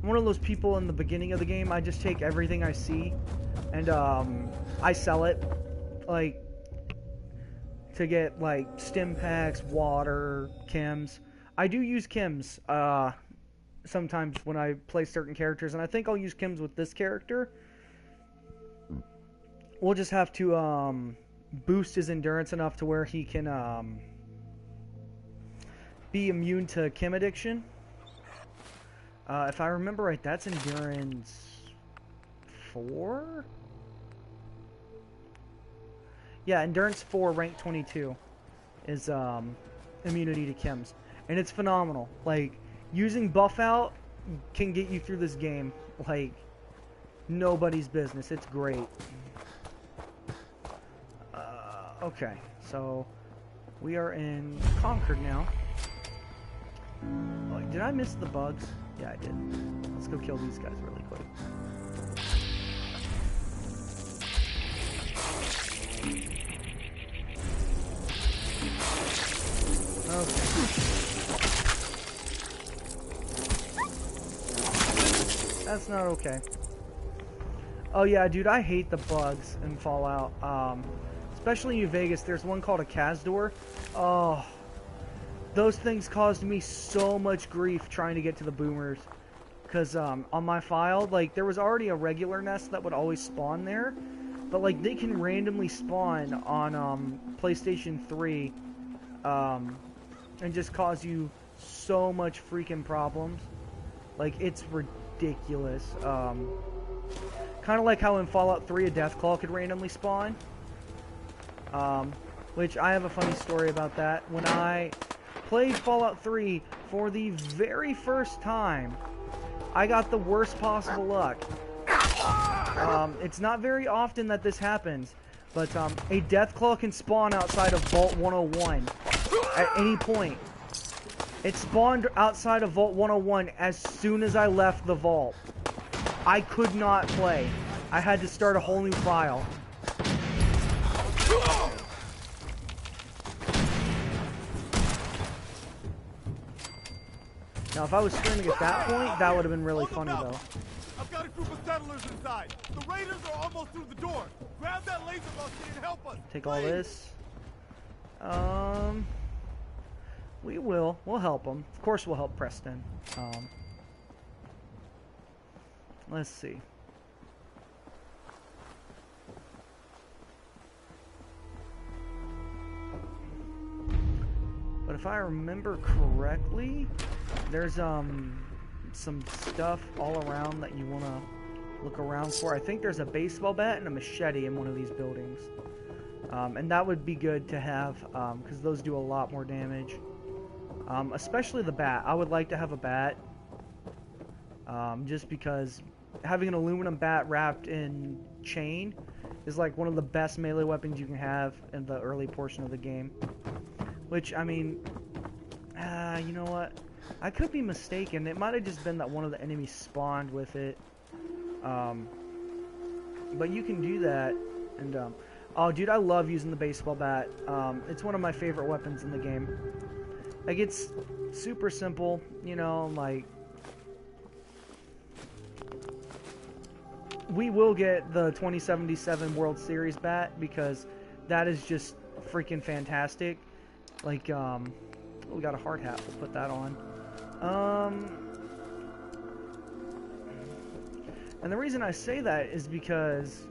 I'm one of those people in the beginning of the game, I just take everything I see and I sell it, like, to get like stim packs, water, chems. I do use chems sometimes when I play certain characters, and I think I'll use chems with this character. We'll just have to boost his endurance enough to where he can be immune to chem addiction. If I remember right, that's endurance 4? Yeah, endurance 4, rank 22 is immunity to chems. And it's phenomenal. Like, using buff out can get you through this game like nobody's business. It's great. Okay, so we are in Concord now. Oh, did I miss the bugs? Yeah, I did. Let's go kill these guys really quick. Okay. That's not okay. Oh yeah, dude, I hate the bugs in Fallout. Especially in New Vegas, there's one called a Kazdor. Oh, those things caused me so much grief trying to get to the boomers. Because on my file, like, there was already a regular nest that would always spawn there. but like they can randomly spawn on PlayStation 3 and just cause you so much freaking problems. Like, it's ridiculous. Kind of like how in Fallout 3 a Deathclaw could randomly spawn. Which I have a funny story about that. When I played Fallout 3 for the very first time, I got the worst possible luck. It's not very often that this happens, but a Deathclaw can spawn outside of Vault 101 at any point. It spawned outside of Vault 101 as soon as I left the vault. I could not play. I had to start a whole new file. Now, if I was screaming at that point, that would have been really funny, though. I've got a group of settlers inside. The raiders are almost through the door. Grab that laser musket and help us. Take all this. We will. We'll help them. Of course, we'll help Preston. Let's see. But if I remember correctly, there's some stuff all around that you want to look around for. I think there's a baseball bat and a machete in one of these buildings. And that would be good to have, because those do a lot more damage. Especially the bat. I would like to have a bat. Just because having an aluminum bat wrapped in chain is like one of the best melee weapons you can have in the early portion of the game. Which, I mean, you know what? I could be mistaken. It might have just been that one of the enemies spawned with it. But you can do that. And, oh, dude, I love using the baseball bat. It's one of my favorite weapons in the game. Like, it's super simple, you know, like... We will get the 2077 World Series bat, because that is just freaking fantastic. Like, we got a hard hat, we'll put that on. And the reason I say that is because,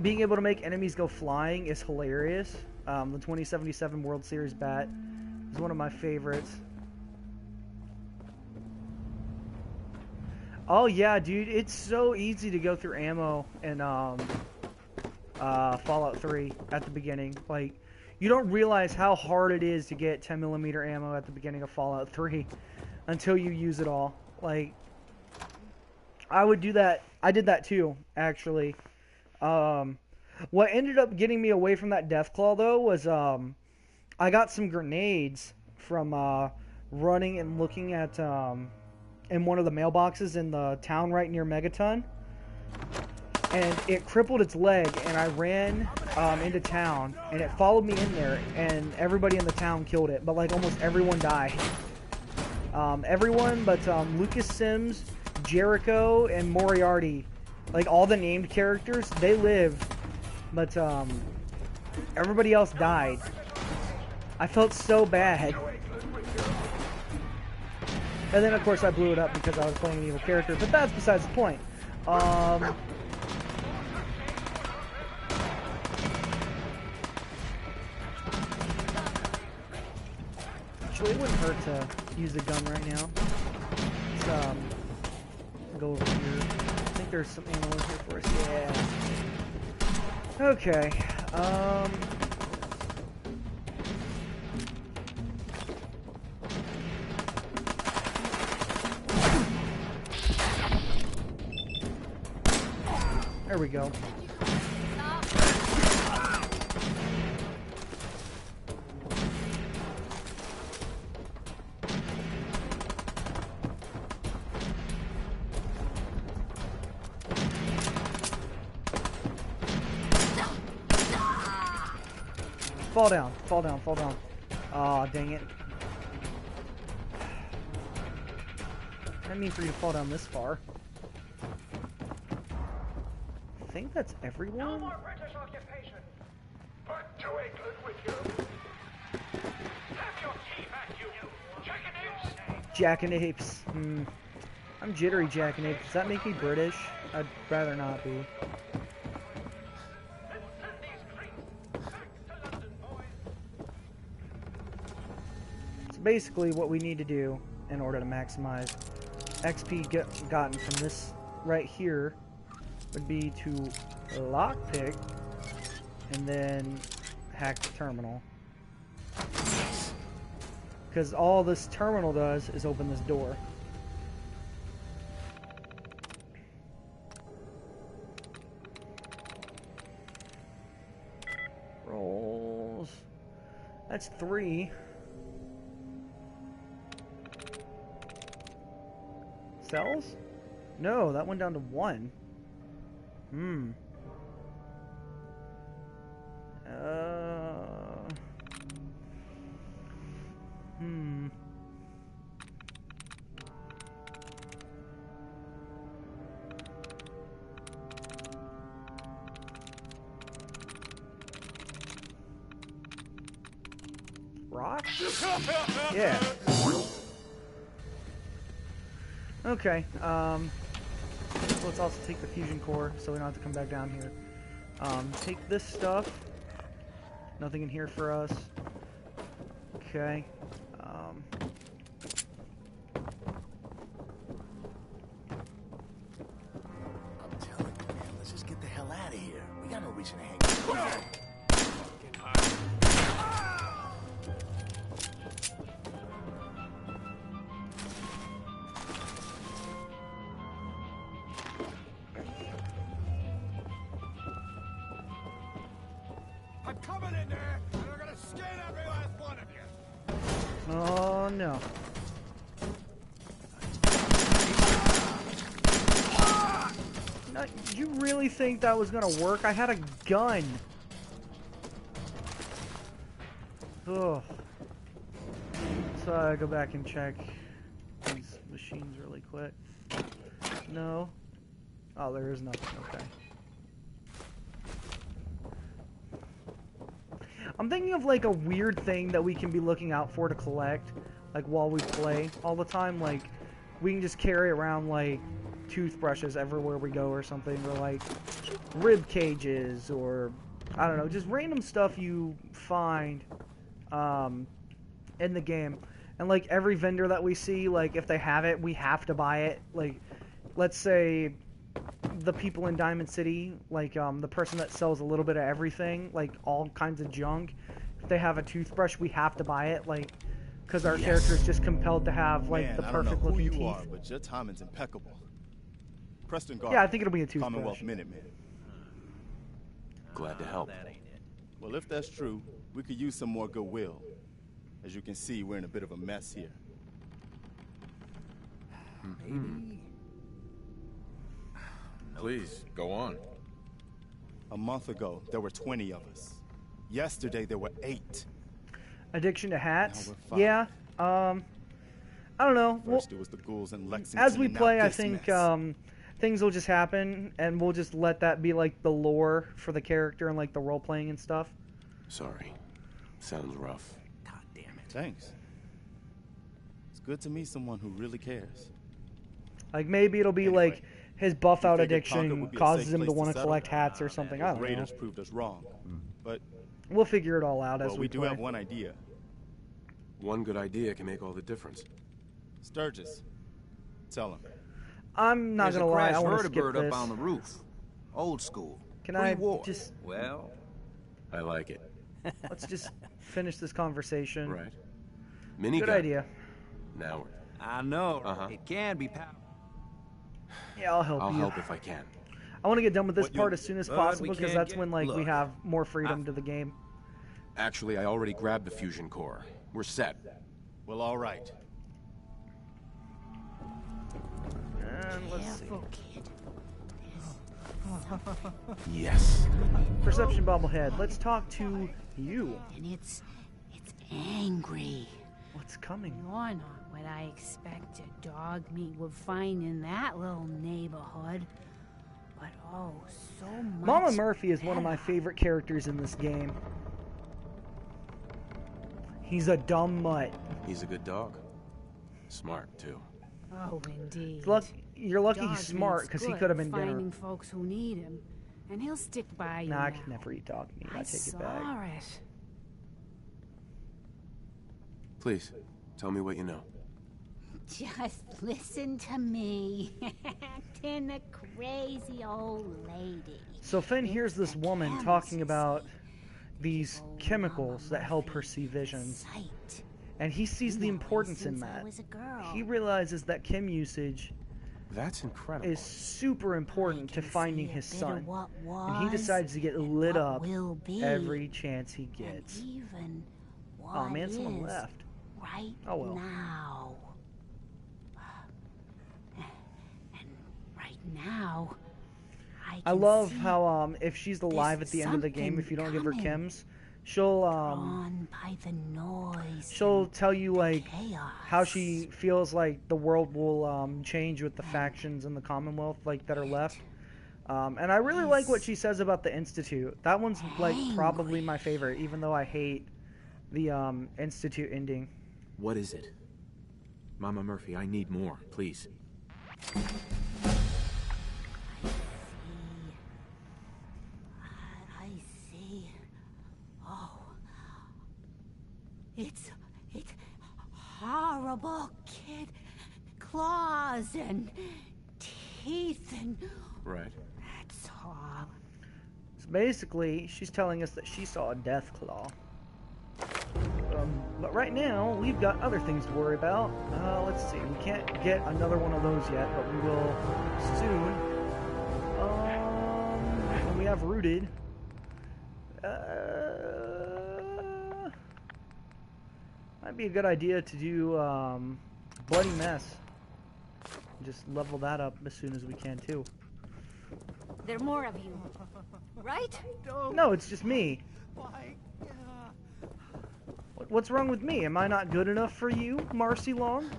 being able to make enemies go flying is hilarious. The 2077 World Series bat is one of my favorites. Oh yeah, dude, it's so easy to go through ammo in Fallout 3 at the beginning. Like, you don't realize how hard it is to get 10mm ammo at the beginning of Fallout 3 until you use it all. Like, I would do that. I did that too, actually. What ended up getting me away from that Deathclaw, though, was I got some grenades from running and looking at in one of the mailboxes in the town right near Megaton. And it crippled its leg, and I ran into town, and it followed me in there, and everybody in the town killed it, but like almost everyone died. Everyone but Lucas Sims, Jericho, and Moriarty, like all the named characters, they lived, but everybody else died. I felt so bad. And then of course I blew it up because I was playing an evil character, but that's besides the point. Actually, it wouldn't hurt to use a gun right now. Let's go over here. I think there's some ammo in here for us. Yeah. Okay. There we go. Fall down, fall down, fall down. Aw, dang it. I didn't mean for you to fall down this far. I think that's everyone. No more British occupation. But to England with you. Have your tea back, you chickadees. Jackanapes. I'm jittery Jackanapes. Does that make me British? I'd rather not be. So basically what we need to do in order to maximize XP gotten from this right here would be to lockpick and then hack the terminal. Because all this terminal does is open this door. Rolls. That's 3. Cells? No, that went down to 1. Rock? Yeah. Okay, let's also take the fusion core so we don't have to come back down here. Take this stuff. Nothing in here for us. Okay. I'm telling you, man, let's just get the hell out of here. We got no reason to hang out. I'm coming in there, and I'm gonna skin every last one of you. Oh no. No, you really think that was gonna work? I had a gun. Ugh. So I go back and check these machines really quick. No. Oh, there is nothing. Okay. I'm thinking of like a weird thing that we can be looking out for to collect, like while we play all the time. Like we can just carry around like toothbrushes everywhere we go or something, or like rib cages, or I don't know, just random stuff you find in the game. And like every vendor that we see, like if they have it, we have to buy it. Like let's say the people in Diamond City, like the person that sells a little bit of everything, like all kinds of junk, if they have a toothbrush, we have to buy it, like because our character is just compelled to have like the perfect looking teeth. I don't know who you are, but your timing's impeccable. Preston Garden. Yeah, I think it'll be a toothbrush. Commonwealth Minuteman. Glad to help. Well, if that's true, we could use some more goodwill. As you can see, we're in a bit of a mess here. Maybe. Please, go on. A month ago, there were 20 of us. Yesterday, there were 8. Addiction to hats? Yeah. I don't know. First, it was the ghouls in Lexington. As we play, I think things will just happen, and we'll just let that be like the lore for the character and like the role playing and stuff. Sorry. Sounds rough. God damn it. Thanks. It's good to meet someone who really cares. Like maybe it'll be like his buff out addiction causes him to want to collect hats or something. I don't know. Raiders proved us wrong, but we'll figure it all out as we do play. have one idea. One good idea can make all the difference. Sturgis, tell him. I'm not gonna lie. I want to skip this. Up on the roof. Old school. Can I just? Well, I like it. Let's just finish this conversation. Right. Good idea. Now. I know. It can be powerful. Yeah, I'll help you. I'll help if I can. I want to get done with this part as soon as possible because that's when like we have more freedom to the game. Actually, I already grabbed the fusion core. We're set. Well, all right. And let's see. Yes. Perception bobblehead. Let's talk to you. And it's angry. What's coming? You're not what I expected dog meat would find in that little neighborhood. But oh, so much Mama Murphy is one of my favorite characters in this game. He's a dumb mutt. He's a good dog. Smart, too. Oh, indeed. You're lucky Dog he's smart, meat's because he good could have been at dinner. finding folks who need him, and he'll stick by you Nah, I now. can never eat dog meat. I take it saw back. it. Please, tell me what you know. Just listen to me, acting a crazy old lady. So Finn hears this woman talking about these chemicals that help her see visions. And he sees the importance in that. He realizes that chem usage That's incredible. is super important to finding his son. And he decides to get lit up every chance he gets. Oh man, someone left. Right oh well. Now. And right now, I love how if she's alive at the end of the game, if you don't give her chems, she'll she'll tell you like how she feels like the world will change with the factions in the Commonwealth like that are left. And I really like what she says about the Institute. That one's like probably my favorite, even though I hate the Institute ending. What is it? Mama Murphy, I need more, please. I see. Oh. It's horrible, kid. Claws and teeth and... Right. That's all. So basically, she's telling us that she saw a death claw. But right now, we've got other things to worry about. Let's see, we can't get another one of those yet, but we will soon. And we have Rooted. Might be a good idea to do Bloody Mess. Just level that up as soon as we can, too. There are more of you, right? No, it's just me. What's wrong with me? Am I not good enough for you, Marcy Long?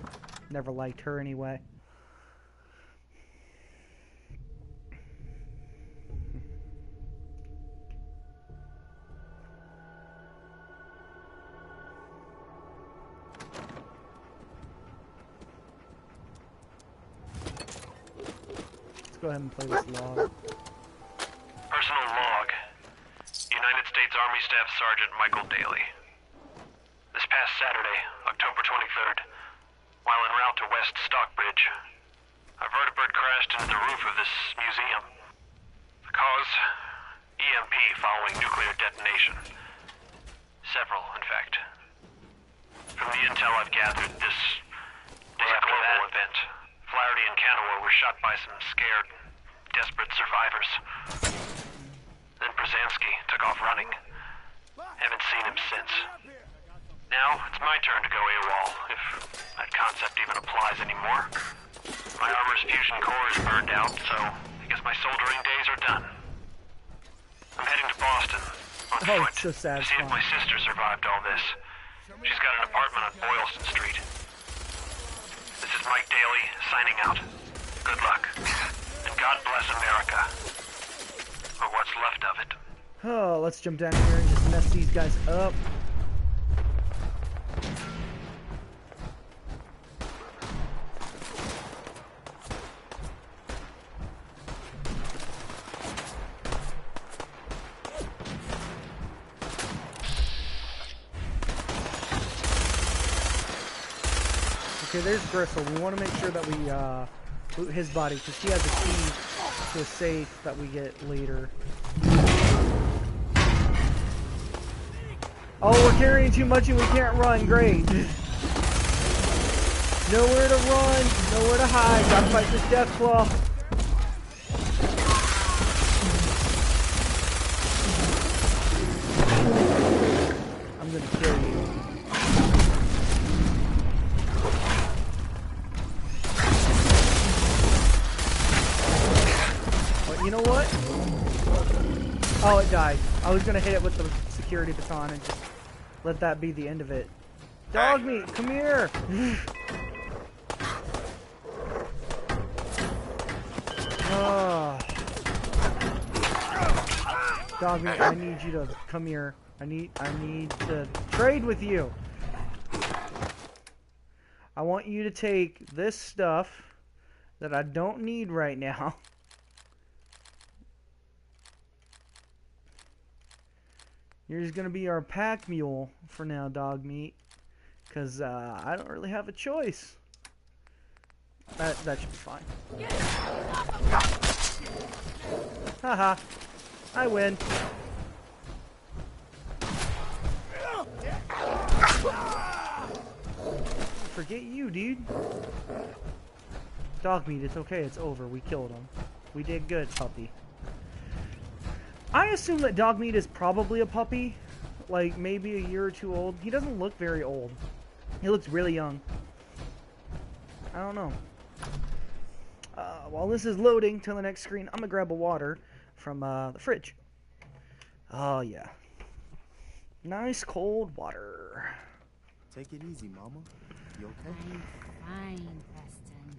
Never liked her anyway. Let's go ahead and play this log. Personal log. United States Army Staff Sergeant Michael Daly. This past Saturday, October 23rd, while en route to West Stockbridge, a vertibird crashed into the roof of this museum. The cause? EMP following nuclear detonation. Several, in fact. From the intel I've gathered, this was a global event. Flaherty and Canaway were shot by some scared, desperate survivors. Then Brzezinski took off running. Haven't seen him since. Now, it's my turn to go AWOL, if that concept even applies anymore. My armor's fusion core is burned out, so I guess my soldering days are done. I'm heading to Boston, on foot, it's so to see if my sister survived all this. She's got an apartment on Boylston Street. This is Mike Daly, signing out. Good luck. And God bless America. Or what's left of it. Oh, let's jump down here and just mess these guys up. Okay, there's Gristle. We want to make sure that we loot his body, because he has a key to a safe that we get later. Oh, we're carrying too much and we can't run. Great. Nowhere to run, nowhere to hide. Gotta fight this death claw. I'm gonna kill you. You know what? Oh, it died. I was gonna hit it with the security baton and just let that be the end of it. Dog meat, come here! Oh. Dog meat, I need you to come here. I need to trade with you. I want you to take this stuff that I don't need right now. You're just going to be our pack mule for now, dog meat. Because I don't really have a choice. That should be fine. Haha. I win. Forget you, dude. Dog meat, it's okay, it's over. We killed him. We did good, puppy. I assume that dog meat is probably a puppy. Like, maybe a year or two old. He doesn't look very old. He looks really young. I don't know. While this is loading to the next screen, I'm gonna grab a water from the fridge. Oh, yeah. Nice cold water. Take it easy, Mama. You okay? I'm fine, Preston.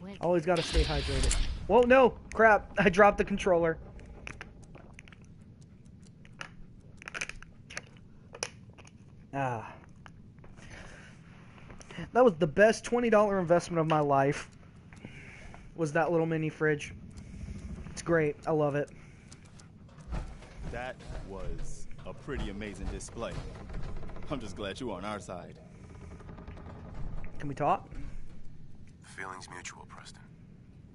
Quit. Always gotta stay hydrated. Whoa, no! Crap! I dropped the controller. Ah. That was the best $20 investment of my life. Was that little mini fridge. It's great. I love it. That was a pretty amazing display. I'm just glad you're on our side. Can we talk? The feeling's mutual, Preston.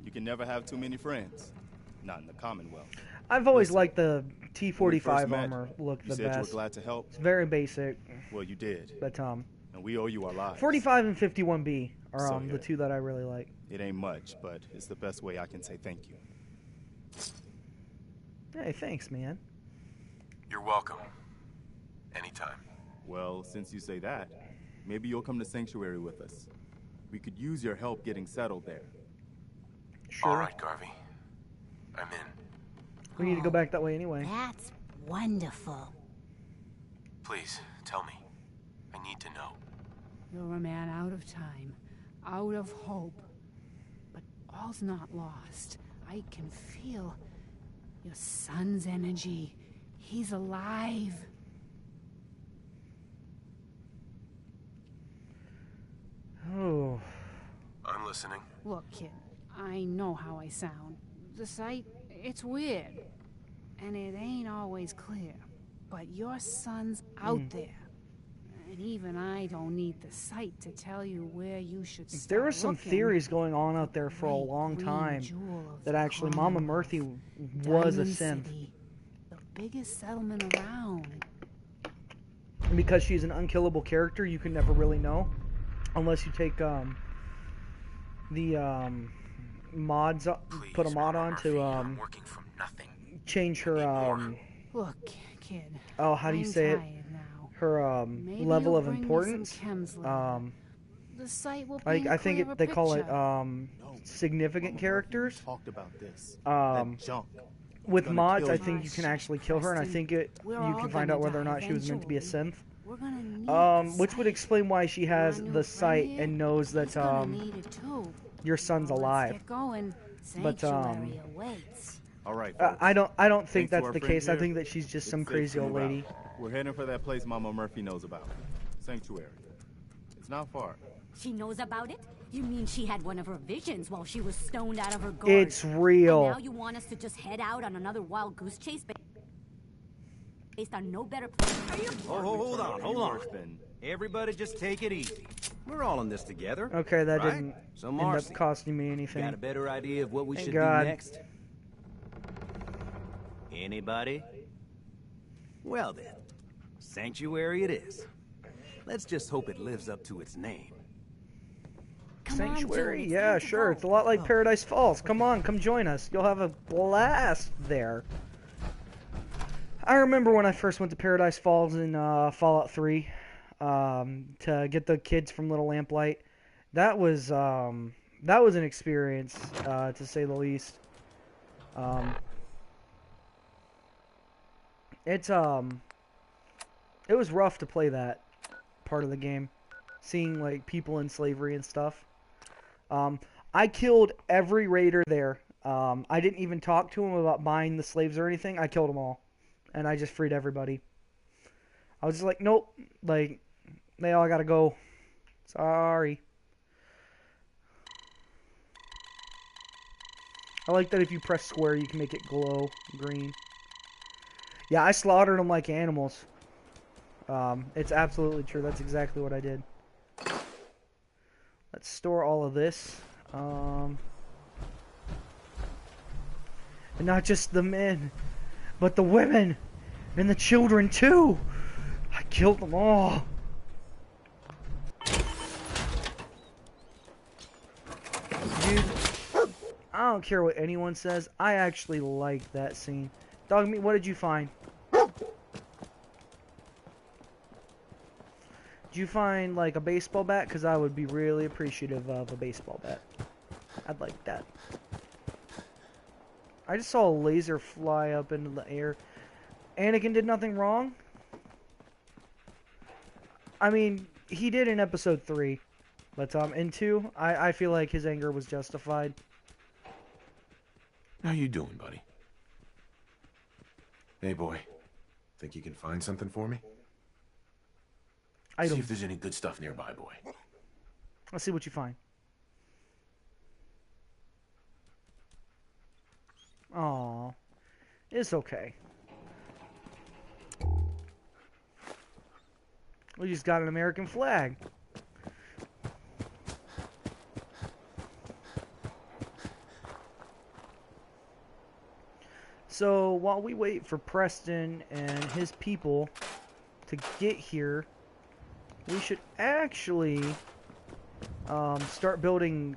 You can never have too many friends. Not in the Commonwealth. I've always liked the T-45 armor look the you said best. You were glad to help. It's very basic. Well, you did. But and we owe you our lives. 45 and 51B are So, the two that I really like. It ain't much, but it's the best way I can say thank you. Hey, thanks, man. You're welcome. Anytime. Well, since you say that, maybe you'll come to Sanctuary with us. We could use your help getting settled there. Sure. All right, Garvey. I'm in. We need to go back that way anyway. That's wonderful. Please, tell me. I need to know. You're a man out of time, out of hope. But all's not lost. I can feel your son's energy. He's alive. Oh. I'm listening. Look, kid, I know how I sound. The sight, it's weird. And it ain't always clear. But your son's out there. And even I don't need the sight to tell you where you should start. There were some theories going on out there for a long time that actually Mama Murphy was a synth. The biggest settlement around. And because she's an unkillable character, you can never really know. Unless you take the mods up, put a mod on to change her Look, kid. Oh, how do you say it? Her level of importance. The site will I think they call it significant characters. Talked about this. With mods, I think you can actually kill her, and I think you can find out whether or not she was meant to be a synth. Which would explain why she has the sight and knows that your son's alive. But all right. I don't think that's the case. I think that she's just some crazy old lady. We're heading for that place Mama Murphy knows about. Sanctuary. It's not far. She knows about it? You mean she had one of her visions while she was stoned out of her gourd? It's real. And now you want us to just head out on another wild goose chase based on no better plan? Hold on. Everybody just take it easy. We're all in this together. Okay, that right? didn't So end Marcy, up costing me anything. got a better idea of what we Thank should God. do next? Anybody? Well then, Sanctuary it is. Let's just hope it lives up to its name. Sanctuary? Yeah, sure. It's a lot like Paradise Falls. Come on, come join us. You'll have a blast there. I remember when I first went to Paradise Falls in Fallout 3 to get the kids from Little Lamplight. That was an experience, to say the least. It was rough to play that part of the game, seeing like people in slavery and stuff. I killed every raider there. I didn't even talk to him about buying the slaves or anything. I killed them all, and I just freed everybody. I was just like, nope, like they all gotta go. Sorry. I like that if you press square, you can make it glow green. Yeah, I slaughtered them like animals. It's absolutely true. That's exactly what I did. Let's store all of this. And not just the men, but the women and the children too. I killed them all. Dude, I don't care what anyone says. I actually like that scene. Dog meat, what did you find? Did you find like a baseball bat? Because I would be really appreciative of a baseball bat. I'd like that. I just saw a laser fly up into the air. Anakin did nothing wrong. I mean, he did in episode 3. But in 2, I feel like his anger was justified. How you doing, buddy? Hey, boy. Think you can find something for me? See if there's any good stuff nearby, boy. Let's see what you find. Aw. It's okay. We just got an American flag. So while we wait for Preston and his people to get here, we should actually start building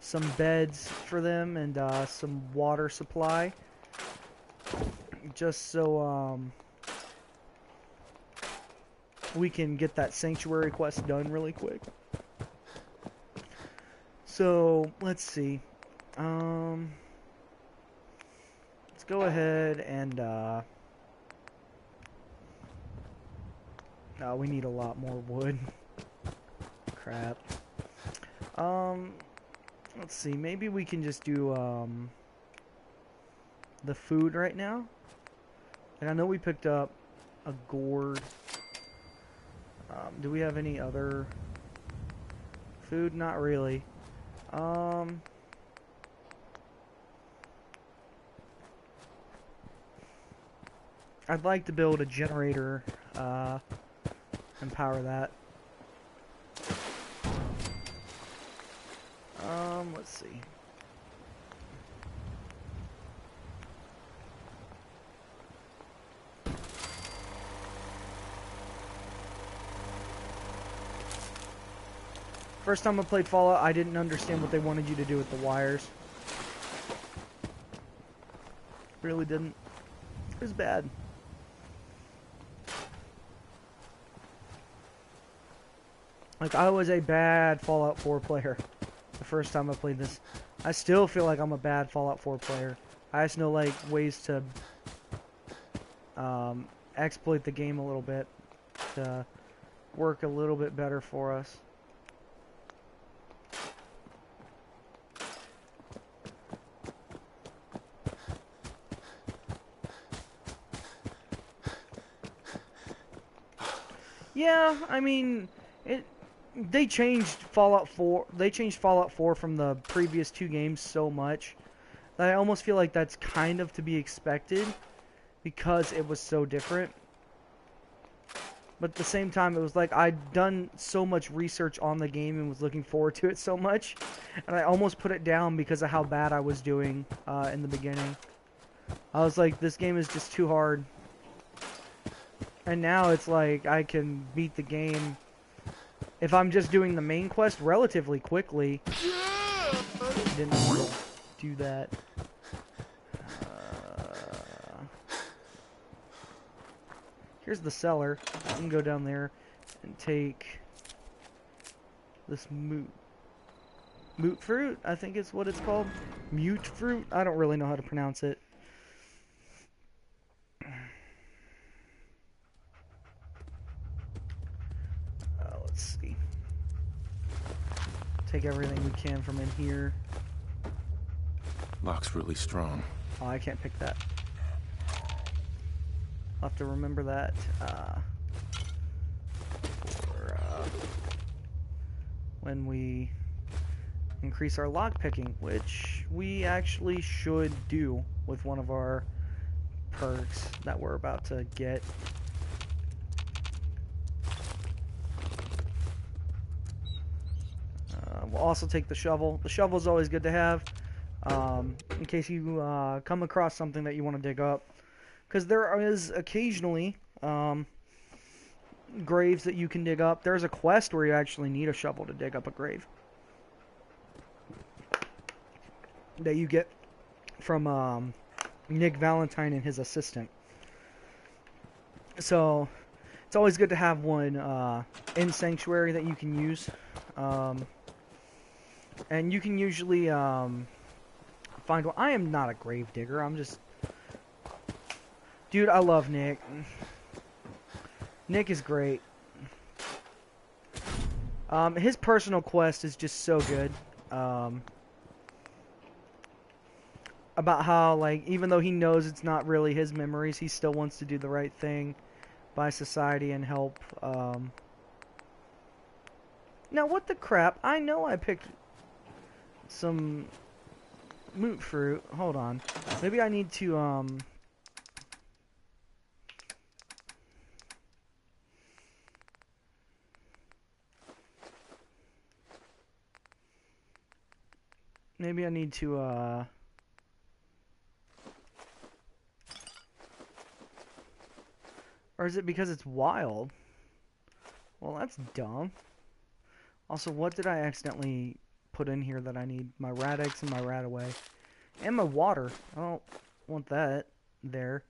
some beds for them and some water supply, just so we can get that sanctuary quest done really quick. So let's see. Let's go ahead and we need a lot more wood. Crap. Let's see, maybe we can just do the food right now. And I know we picked up a gourd. Do we have any other food? Not really. I'd like to build a generator and power that. Let's see. First time I played Fallout, I didn't understand what they wanted you to do with the wires. Really didn't. It was bad. Like, I was a bad Fallout 4 player the first time I played this. I still feel like I'm a bad Fallout 4 player. I just know, like, ways to exploit the game a little bit to work a little bit better for us. Yeah, I mean, they changed Fallout 4. They changed Fallout 4 from the previous 2 games so much that I almost feel like that's kind of to be expected because it was so different. But at the same time, it was like I'd done so much research on the game and was looking forward to it so much, and I almost put it down because of how bad I was doing in the beginning. I was like, this game is just too hard. And now it's like I can beat the game if I'm just doing the main quest relatively quickly. Didn't want to do that. Here's the cellar. I can go down there and take this mute fruit, I think is what it's called. Mute fruit? I don't really know how to pronounce it. Let's see. Take everything we can from in here. Lock's really strong. Oh, I can't pick that. I'll have to remember that for when we increase our lockpicking, which we actually should do with one of our perks that we're about to get. We'll also take the shovel. The shovel is always good to have in case you come across something that you want to dig up. Because there is occasionally graves that you can dig up. There's a quest where you actually need a shovel to dig up a grave. That you get from Nick Valentine and his assistant. So it's always good to have one in Sanctuary that you can use. And you can usually find one. I am not a grave digger. I'm just... Dude, I love Nick. Nick is great. His personal quest is just so good. About how, like, even though he knows it's not really his memories, he still wants to do the right thing by society and help. Now, what the crap? I know I picked some moot fruit. Hold on. Maybe I need to, maybe I need to, or is it because it's wild? Well, that's dumb. Also, what did I accidentally put in here that I need? My rat eggs and my rat away. And my water. I don't want that there.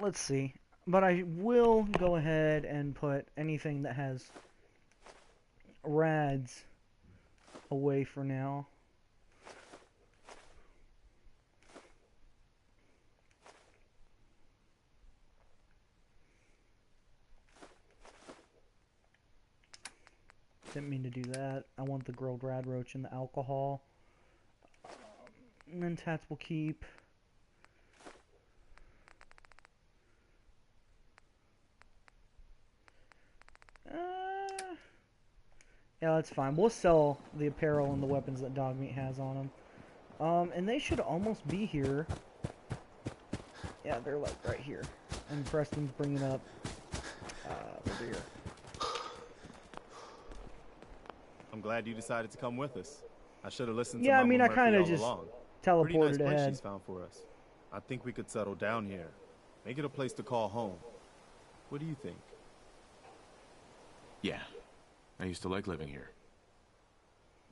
Let's see. But I will go ahead and put anything that has rads away for now. Didn't mean to do that. I want the grilled rad roach and the alcohol. And then tats will keep. Yeah, that's fine. We'll sell the apparel and the weapons that Dogmeat has on them. And they should almost be here. Yeah, they're like right here. And Preston's bringing up over here. I'm glad you decided to come with us. I should have listened to Yeah, I Mama mean, I Murphy kind of all just along. teleported Pretty nice place ahead. she's found for us. I think we could settle down here. Make it a place to call home. What do you think? Yeah. I used to like living here.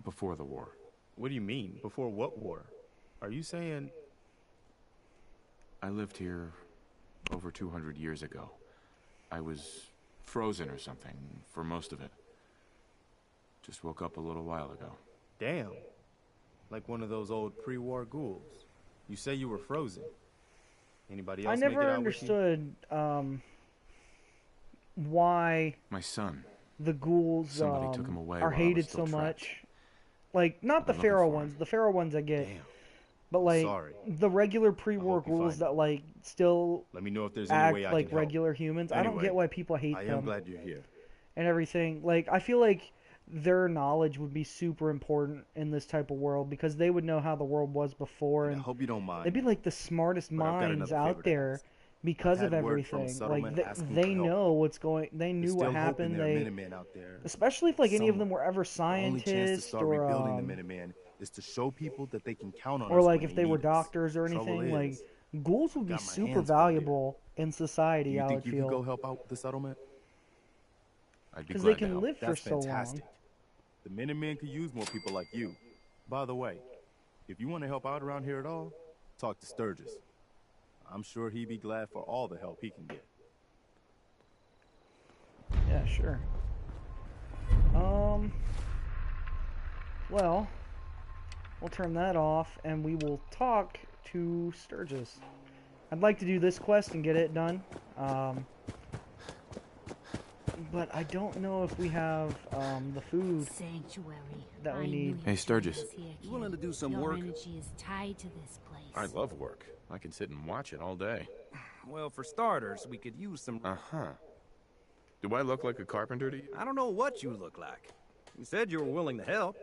Before the war. What do you mean? Before what war? Are you saying... I lived here over 200 years ago. I was frozen or something for most of it. Just woke up a little while ago. Damn. Like one of those old pre-war ghouls. You say you were frozen. Anybody else I make it never out with you? understood why my son. The ghouls Somebody took him away are while I was hated still so trapped. much. Like, not the I've been looking feral for ones. The feral ones I get. Damn. But, like, Sorry. the regular pre-war ghouls that, like, still Let me know if there's any act way I like can help. regular humans. I don't Anyway, get why people hate I them. am glad you're here. And everything. Like, I feel like their knowledge would be super important in this type of world because they would know how the world was before. And I hope you don't mind. they'd be like the smartest But I've got minds another out favor to there ask. because I've of had word from a everything. Like, settlement asking they for help. know what's going. They They're knew still what hoping happened. there are They, Minutemen out there. especially if like any of them Somewhere. were ever The only chance to scientists start or rebuilding the Minutemen is to show people that they can count on or us like when if they were need us. doctors or Trouble anything. Like, is, ghouls would be got my super hands full here. valuable in society. Do you I think would you feel could go help out with the settlement? I'd be because glad they can to help. live for That's so fantastic. long. The Minutemen could use more people like you. By the way, if you want to help out around here at all, talk to Sturgis. I'm sure he'd be glad for all the help he can get. Yeah, sure. Well, we'll turn that off and we will talk to Sturgis. I'd like to do this quest and get it done. But I don't know if we have the food Sanctuary. that we I need. knew Hey, Sturgis. was here, You willing to do kid. some Your work? energy is tied to this place. I love work. I can sit and watch it all day. Well, for starters, we could use some... Uh-huh. Do I look like a carpenter to you? I don't know what you look like. You said you were willing to help.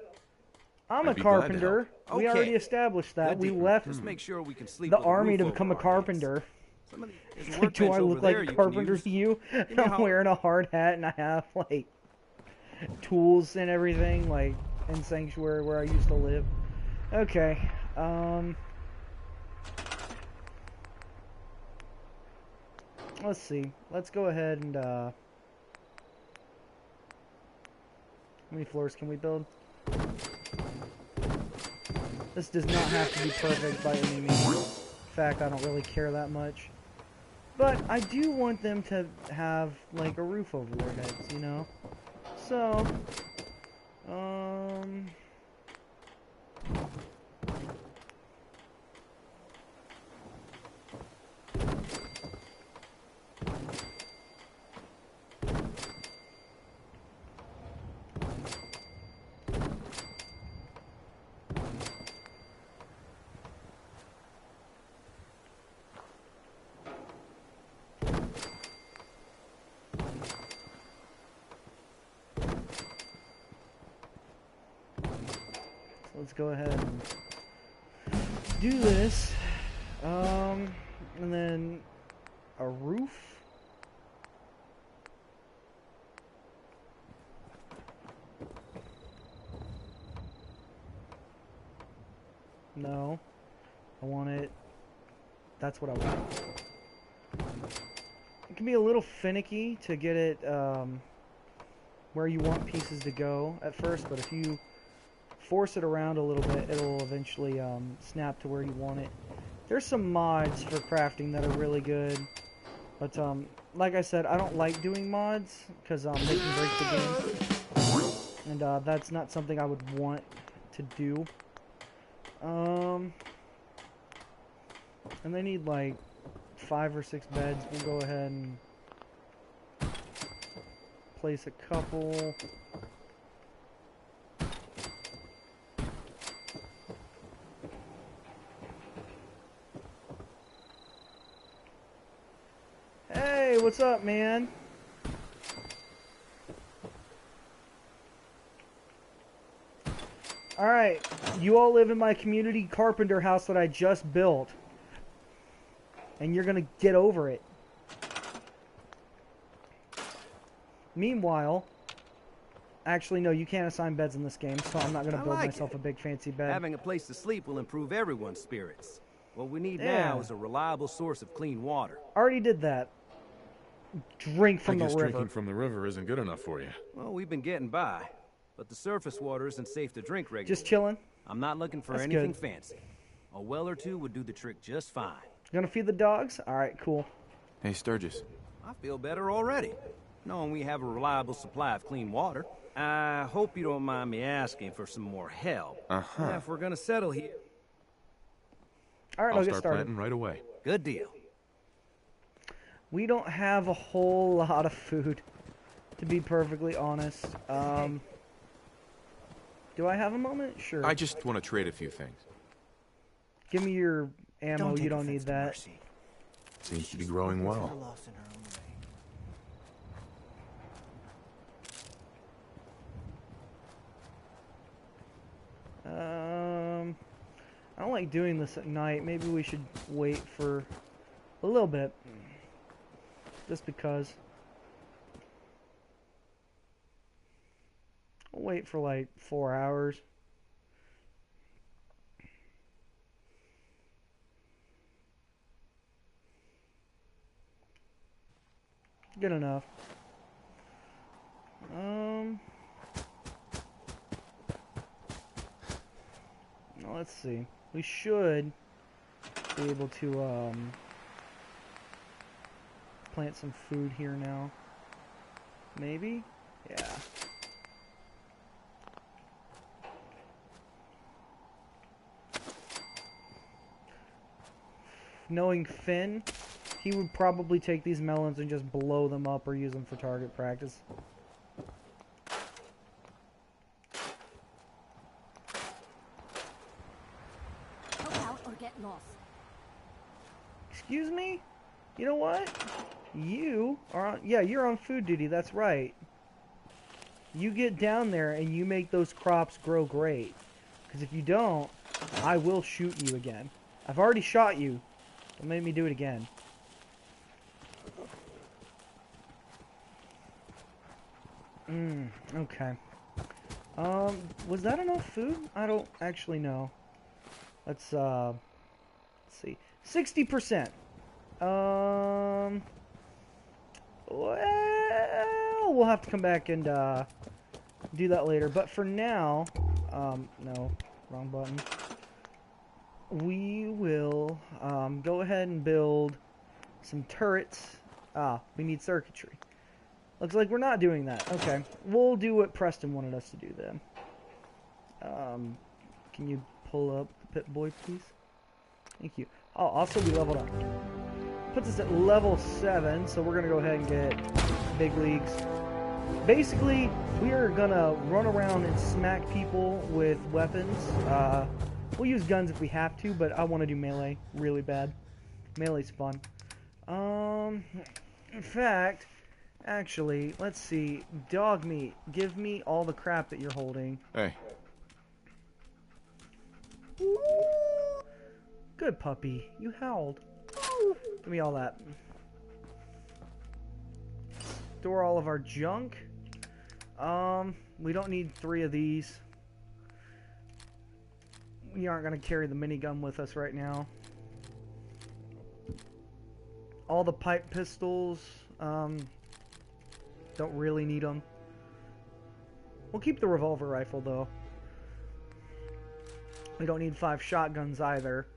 I'm a I'd be glad to carpenter. help. We Okay. already established that. Good We deal. left Just make sure we can sleep the with a army roof to over become a our carpenter. There's a Do workbench I over look like there a you can carpenter use. to you? Give me a I'm holler. wearing a hard hat and I have like tools and everything, like in Sanctuary where I used to live. Okay. Let's see. Let's go ahead and how many floors can we build? This does not have to be perfect by any means. In fact, I don't really care that much. But I do want them to have like a roof over their heads, you know? So, let's go ahead and do this. And then a roof. No. I want it. That's what I want. It can be a little finicky to get it where you want pieces to go at first, but if you force it around a little bit, it'll eventually snap to where you want it. There's some mods for crafting that are really good, but like I said, I don't like doing mods because they can break the game, and that's not something I would want to do. And they need like 5 or 6 beds. We'll go ahead and place a couple. Hey, what's up, man? Alright, you all live in my community carpenter house that I just built. And you're gonna get over it. Meanwhile, actually no, you can't assign beds in this game, so I'm not gonna build myself a big fancy bed. Having a place to sleep will improve everyone's spirits. What we need Yeah. now is a reliable source of clean water. Already did that. Drink from I the guess river. drinking from the river isn't good enough for you. Well, we've been getting by, but the surface water isn't safe to drink regularly. Just chilling? I'm not looking for That's anything good. fancy. A well or two would do the trick just fine. Gonna feed the dogs? Alright, cool. Hey, Sturgis. I feel better already, knowing we have a reliable supply of clean water. I hope you don't mind me asking for some more help. If we're gonna settle here... Alright, I'll I'll get start started. planting right away. Good deal. We don't have a whole lot of food, to be perfectly honest. Do I have a moment? Sure. I just want to trade a few things. Give me your ammo, Don't you take don't need offense to that. Mercy. Seems to be growing well. I don't like doing this at night. Maybe we should wait for a little bit. Just because. I'll wait for like 4 hours. Good enough. Now let's see. We should be able to plant some food here now. Maybe? Yeah. Knowing Finn, he would probably take these melons and just blow them up or use them for target practice. Help out or get lost. Excuse me? You know what? You are on... Yeah, you're on food duty, that's right. You get down there and you make those crops grow great. Because if you don't, I will shoot you again. I've already shot you. Don't make me do it again. Okay. Was that enough food? I don't actually know. Let's see. 60%. Well, we'll have to come back and, do that later. But for now, no, wrong button. We will, go ahead and build some turrets. We need circuitry. Looks like we're not doing that. Okay. We'll do what Preston wanted us to do then. Can you pull up the Pit Boy, please? Thank you. Oh, also we leveled up. Puts us at level 7, so we're going to go ahead and get big leagues. Basically, we are going to run around and smack people with weapons. We'll use guns if we have to, but I want to do melee really bad. Melee's fun. In fact... Actually, let's see. Dog meat. Give me all the crap that you're holding. Hey. Good puppy. You howled. Give me all that. Store all of our junk. We don't need 3 of these. We aren't going to carry the minigun with us right now. All the pipe pistols, don't really need them. We'll keep the revolver rifle, though. We don't need 5 shotguns, either.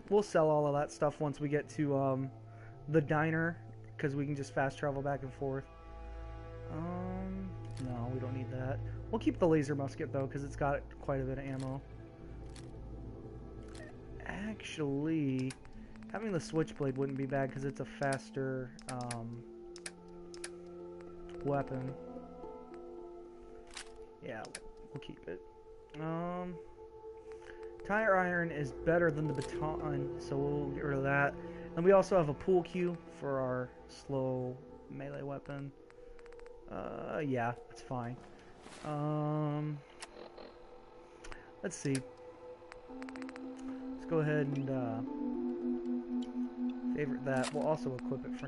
We'll sell all of that stuff once we get to, the diner, because we can just fast travel back and forth. No, we don't need that. We'll keep the laser musket, though, because it's got quite a bit of ammo. Actually, having the switchblade wouldn't be bad, because it's a faster, weapon. Yeah, we'll keep it. Tire iron is better than the baton, so we'll get rid of that. And we also have a pool cue for our slow melee weapon. Yeah, it's fine. Let's see. Let's go ahead and favorite that. We'll also equip it for now.